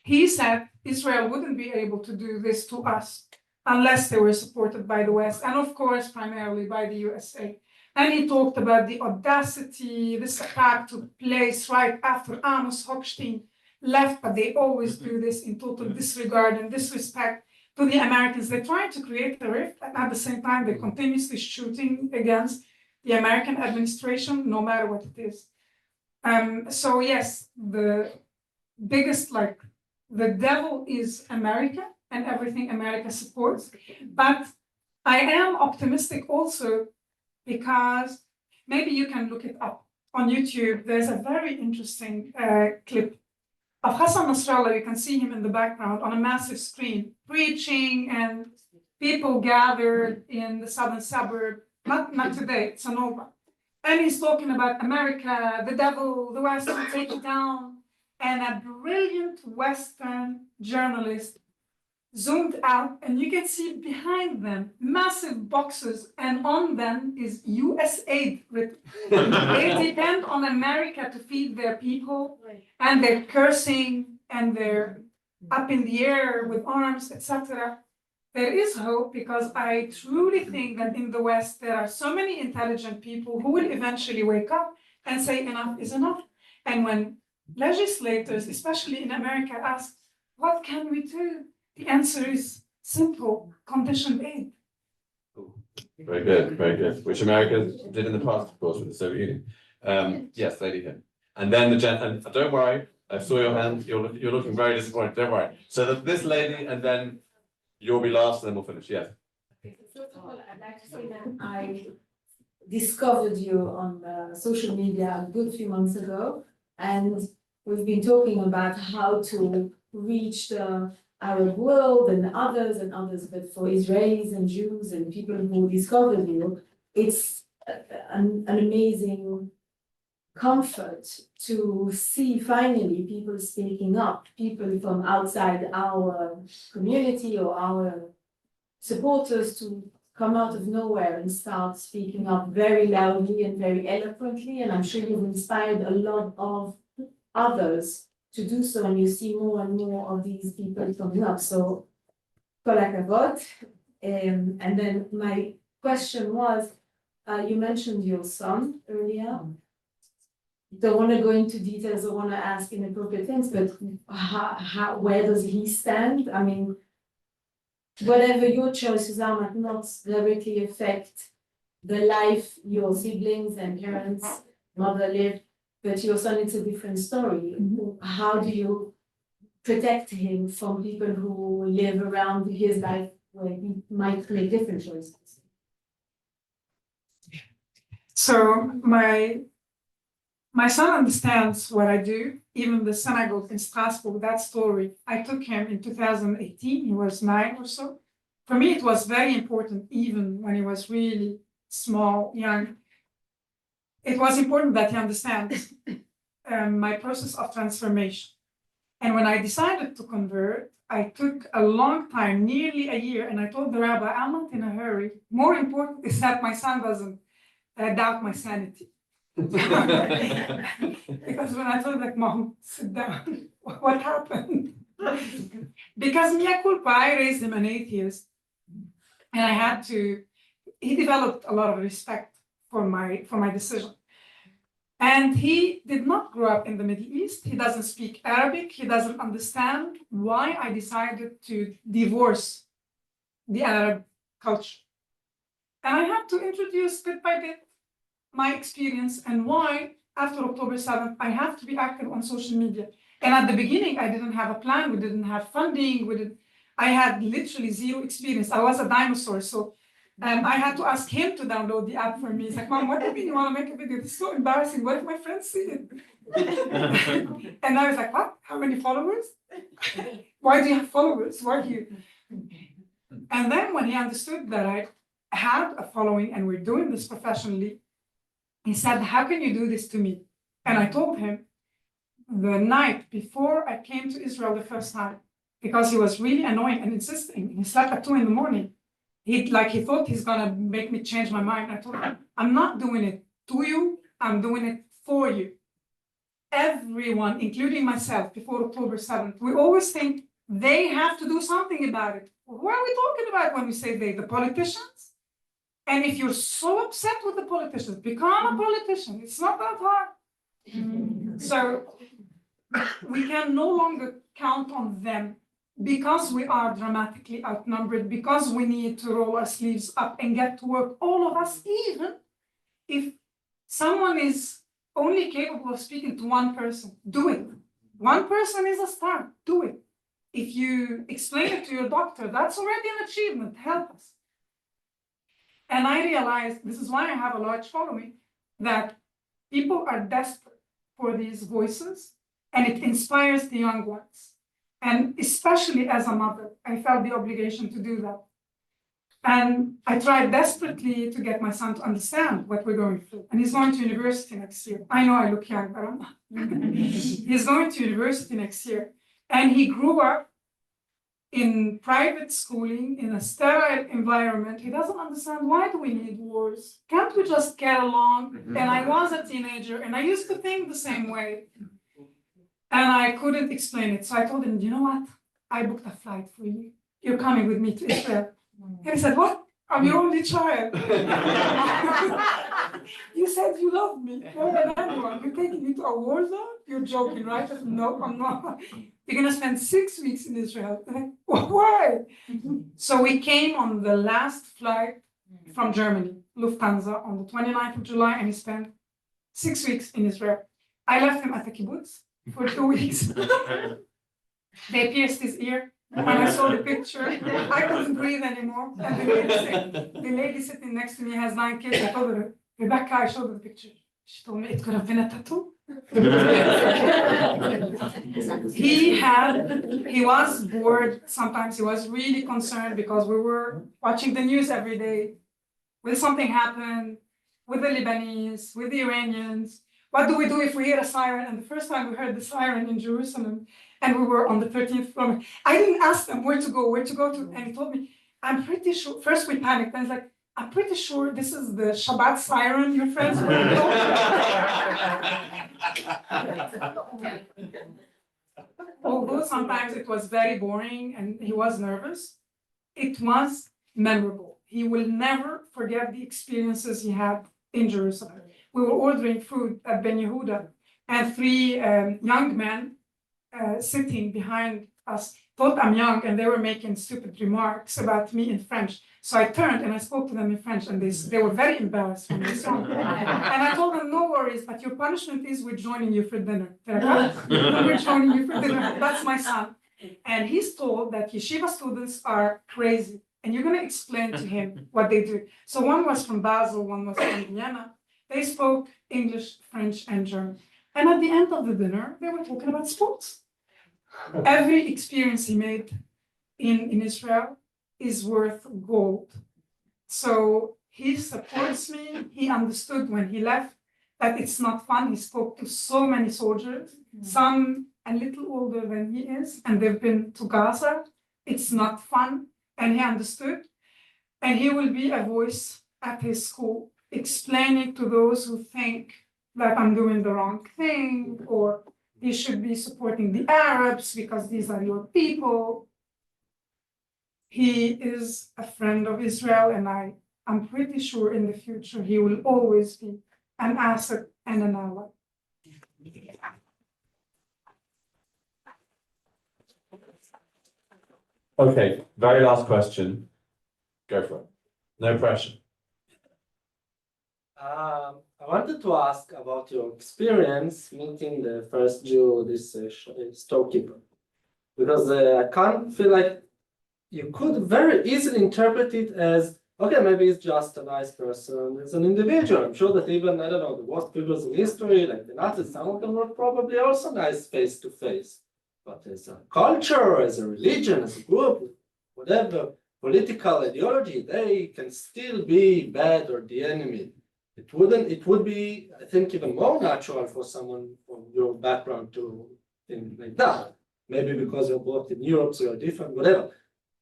He said Israel wouldn't be able to do this to us unless they were supported by the West, and of course, primarily by the USA. And he talked about the audacity, this attack took place right after Amos Hochstein left, but they always do this in total disregard and disrespect to the Americans. They're trying to create a rift, and at the same time, they're continuously shooting against the American administration, no matter what it is. So yes, the biggest, the devil is America and everything America supports. But I am optimistic also because maybe you can look it up on YouTube. There's a very interesting clip of Hassan Nasrallah. You can see him in the background on a massive screen, preaching, and people gathered in the southern suburb, not today, it's Sonoma. And he's talking about America, the devil, the West will take it down. And a brilliant Western journalist zoomed out, and you can see behind them massive boxes, and on them is US aid written. They depend on America to feed their people, and they're cursing, and they're up in the air with arms, etc. There is hope, because I truly think that in the West there are so many intelligent people who will eventually wake up and say enough is enough. And when legislators, especially in America, ask, what can we do? The answer is simple: conditioned aid. Very good, very good. Which America did in the past, of course, with the Soviet Union. Yes, lady here. And then the and don't worry, I saw your hand. You're looking very disappointed. Don't worry. So this lady, and then you'll be last, and then we'll finish. Yes. First of all, I'd like to say that I discovered you on social media a good few months ago, and we've been talking about how to reach the Arab world and others, but for Israelis and Jews and people who discovered you, it's an amazing comfort to see finally people speaking up, people from outside our community or our supporters to come out of nowhere and start speaking up very loudly and very eloquently. And I'm sure you've inspired a lot of others to do so, and you see more and more of these people coming up. So, kol hakavod. And then my question was, you mentioned your son earlier. Don't want to go into details, don't want to ask inappropriate things, but where does he stand? I mean, whatever your choices are might not directly affect the life your siblings and parents, mother lived, but your son, it's a different story. How do you protect him from people who live around his life where he might make different choices? So my son understands what I do. Even the synagogue in Strasbourg, that story, I took him in 2018, he was 9 or so. For me, it was very important, even when he was really small, young. It was important that he understands my process of transformation. And when I decided to convert, I took a long time, nearly a year, and I told the rabbi, I'm not in a hurry. More important is that my son doesn't doubt my sanity. Because when I told like, Mom, sit down, what happened? Because mea culpa, I raised him an atheist, and I had to, he developed a lot of respect for my decision. And he did not grow up in the Middle East. He doesn't speak Arabic. He doesn't understand why I decided to divorce the Arab culture. And I had to introduce bit by bit my experience and why after October 7th, I have to be active on social media. And at the beginning, I didn't have a plan. We didn't have funding. I had literally zero experience. I was a dinosaur. So I had to ask him to download the app for me. He's like, Mom, what do you mean you want to make a video? This is so embarrassing. What if my friends see it? And I was like, what? How many followers? Why do you have followers? Why are you? And then when he understood that I had a following and we're doing this professionally, he said, how can you do this to me? And I told him the night before I came to Israel the first time, because he was really annoying and insisting. He slept at 2 a.m. He thought he's gonna make me change my mind. I told him, I'm not doing it to you, I'm doing it for you. Everyone, including myself, before October 7th, we always think they have to do something about it. What are we talking about when we say they? The politicians? And if you're so upset with the politicians, become a politician. It's not that hard. So we can no longer count on them because we are dramatically outnumbered, because we need to roll our sleeves up and get to work, all of us, even if someone is only capable of speaking to one person, do it. One person is a start, do it. If you explain it to your doctor, that's already an achievement, help us. And I realized, this is why I have a large following, that people are desperate for these voices and it inspires the young ones. And especially as a mother, I felt the obligation to do that. And I tried desperately to get my son to understand what we're going through. And he's going to university next year. I know I look young, but I'm not. He's going to university next year. And he grew up in private schooling, in a sterile environment. He doesn't understand, why do we need wars? Can't we just get along? And I was a teenager and I used to think the same way. And I couldn't explain it. So I told him, you know what? I booked a flight for you. You're coming with me to Israel. And he said, what? I'm your only child. You said you love me more than anyone. You're taking me to a war zone? You're joking, right? I said, no, I'm not. You're going to spend 6 weeks in Israel. Like, why? So we came on the last flight from Germany, Lufthansa, on the 29th of July, and he spent 6 weeks in Israel. I left him at the kibbutz for 2 weeks. They pierced his ear. When I saw the picture, I couldn't breathe anymore. And the lady sitting next to me has 9 kids. I told her, Rebecca, I showed her the picture. She told me it could have been a tattoo. He was bored. Sometimes he was really concerned because we were watching the news every day. Will something happen with the Lebanese, with the Iranians? What do we do if we hear a siren? And the first time we heard the siren in Jerusalem, and we were on the 13th floor, I didn't ask them where to go to. And he told me, I'm pretty sure, first we panicked, and he's like, I'm pretty sure this is the Shabbat siren your friends were although sometimes it was very boring and he was nervous, it was memorable. He will never forget the experiences he had in Jerusalem. We were ordering food at Ben Yehuda, and three young men sitting behind us thought I'm young, and they were making stupid remarks about me in French. So I turned and I spoke to them in French, and they were very embarrassed when they saw me. And I told them, no worries, but your punishment is we're joining you for dinner. They're like, "Oh, we're joining you for dinner." That's my son. And he's told that yeshiva students are crazy, and you're gonna explain to him what they do. So one was from Basel, one was from Vienna. They spoke English, French, and German. And at the end of the dinner, they were talking about sports. Every experience he made in Israel is worth gold. So he supports me. He understood when he left that it's not fun. He spoke to so many soldiers, some a little older than he is, and they've been to Gaza. It's not fun, and he understood. And he will be a voice at his school, explaining to those who think that I'm doing the wrong thing, or you should be supporting the Arabs because these are your people. He is a friend of Israel, and I'm pretty sure in the future he will always be an asset and an ally. Okay, very last question. Go for it. No pressure. I wanted to ask about your experience meeting the first Jew, this storekeeper, because I can't feel like you could very easily interpret it as, okay, maybe he's just a nice person, he's an individual. I'm sure that even, I don't know, the worst figures in history, like the Nazis, some of them were probably also nice face to face. But as a culture, as a religion, as a group, whatever political ideology, they can still be bad or the enemy. It would be, I think, even more natural for someone from your background to think like that. Maybe because you're both in Europe, so you're different, whatever.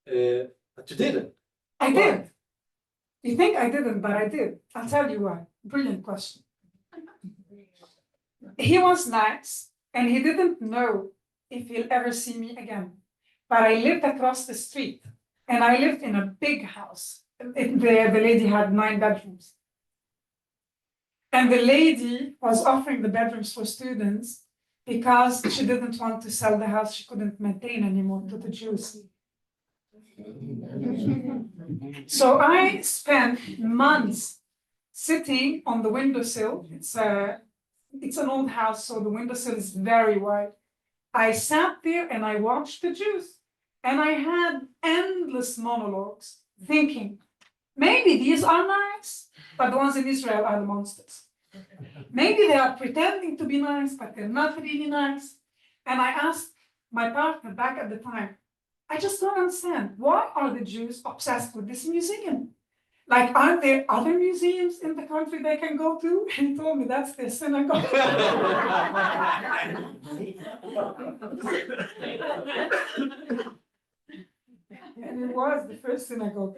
But you didn't. I did. You think I didn't, but I did. I'll tell you why. Brilliant question. He was nice, and he didn't know if he'll ever see me again. But I lived across the street, and I lived in a big house. The lady had 9 bedrooms. And the lady was offering the bedrooms for students because she didn't want to sell the house she couldn't maintain anymore to the Jews. So I spent months sitting on the windowsill. It's an old house, so the windowsill is very wide. I sat there and I watched the Jews, and I had endless monologues thinking, maybe these are nice, but the ones in Israel are the monsters. Maybe they are pretending to be nice, but they're not really nice. And I asked my partner back at the time, I just don't understand. Why are the Jews obsessed with this museum? Like, aren't there other museums in the country they can go to? And he told me that's their synagogue. And it was the first synagogue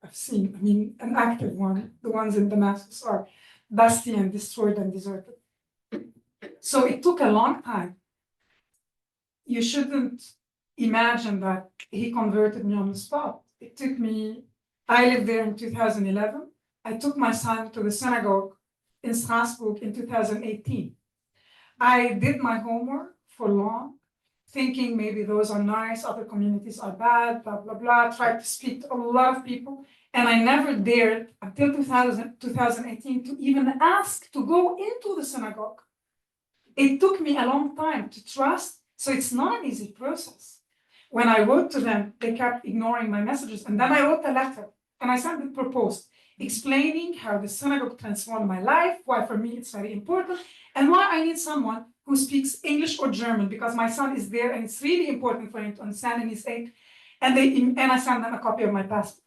I've seen. I mean, an active one. The ones in Damascus are dusty and destroyed and deserted. So it took a long time. You shouldn't imagine that he converted me on the spot. It took me, I lived there in 2011. I took my son to the synagogue in Strasbourg in 2018. I did my homework for long, thinking maybe those are nice, other communities are bad, blah, blah, blah. Tried to speak to a lot of people. And I never dared until 2018 to even ask to go into the synagogue. It took me a long time to trust, so it's not an easy process. When I wrote to them, they kept ignoring my messages. And then I wrote a letter, and I sent it per post, explaining how the synagogue transformed my life, why for me it's very important, and why I need someone who speaks English or German, because my son is there, and it's really important for him to understand in his 8. And I sent them a copy of my passport.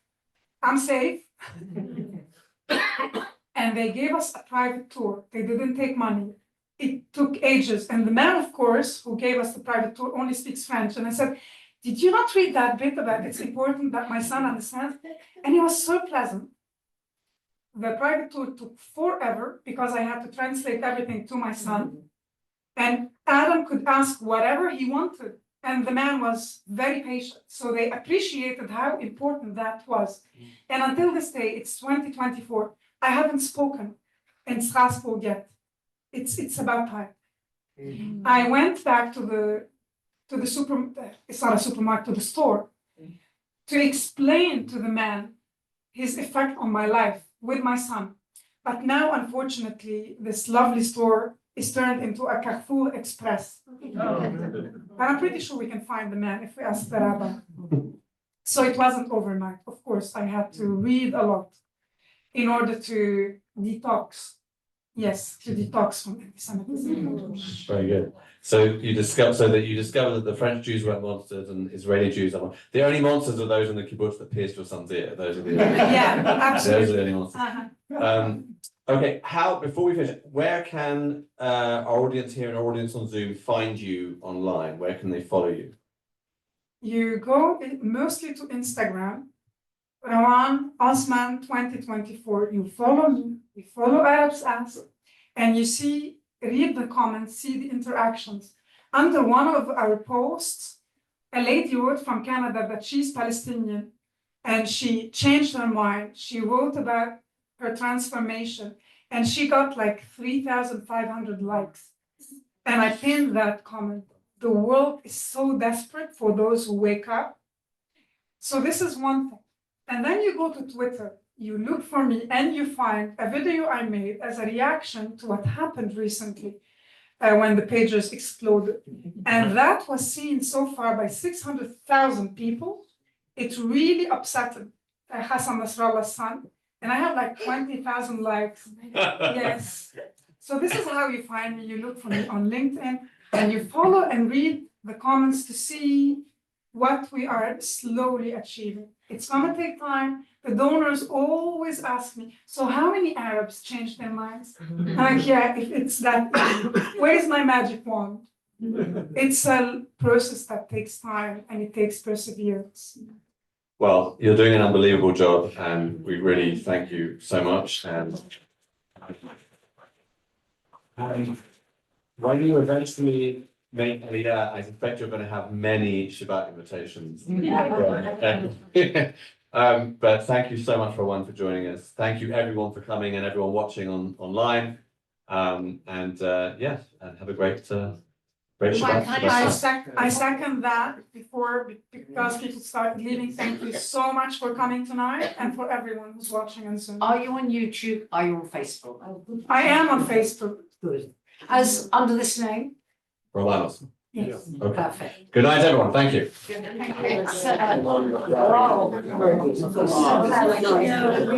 I'm safe. And they gave us a private tour. They didn't take money. It took ages. And the man, of course, who gave us the private tour only speaks French. And I said, did you not read that bit about it's important that my son understands? And he was so pleasant. The private tour took forever because I had to translate everything to my son. And Adam could ask whatever he wanted, and the man was very patient. So they appreciated how important that was. And until this day, it's 2024, I haven't spoken in Strasbourg yet. It's about time. I went back to the it's not a supermarket, to the store, to explain to the man his effect on my life with my son. But now, unfortunately, this lovely store is turned into a Carrefour Express. And I'm pretty sure we can find the man if we ask the rabbi. So it wasn't overnight. Of course, I had to read a lot in order to detox. Yes, to detox from anti-Semitism. Very good. So you discovered that the French Jews weren't monsters and Israeli Jews are. The only monsters are those in the kibbutz that pierced your son's ear. Those are the only, Yeah, absolutely. those are the only monsters. Okay, before we finish, where can our audience here and our audience on Zoom find you online? Where can they follow you? You go mostly to Instagram, Rawan Osman 2024. You follow me, you follow ArabsAsk, and you read the comments, see the interactions. Under one of our posts, a lady wrote from Canada that she's Palestinian and she changed her mind. She wrote about her transformation and she got like 3,500 likes. And I pinned that comment. The world is so desperate for those who wake up. So this is one thing. And then you go to Twitter, you look for me and you find a video I made as a reaction to what happened recently when the pages exploded. And that was seen so far by 600,000 people. It really upset Hassan Nasrallah's son. And I have like 20,000 likes. Yes. So this is how you find me. You look for me on LinkedIn and you follow and read the comments to see what we are slowly achieving. It's gonna take time. The donors always ask me, so how many Arabs changed their minds? I'm like, yeah, if it's that, where's my magic wand? It's a process that takes time and it takes perseverance. Well, you're doing an unbelievable job and we really thank you so much. And when you eventually make Aliyah, I suspect you're going to have many Shabbat invitations. But thank you so much, Rawan, for joining us. Thank you everyone for coming and everyone watching online. And have a great Shabbat. I second that because people start leaving. Thank you so much for coming tonight and for everyone who's watching on Zoom. Are you on YouTube? Are you on Facebook? I am on Facebook. Good. As under this name? Rawan Osman. Yes. Okay. Perfect. Good night, everyone. Thank you. Thank you.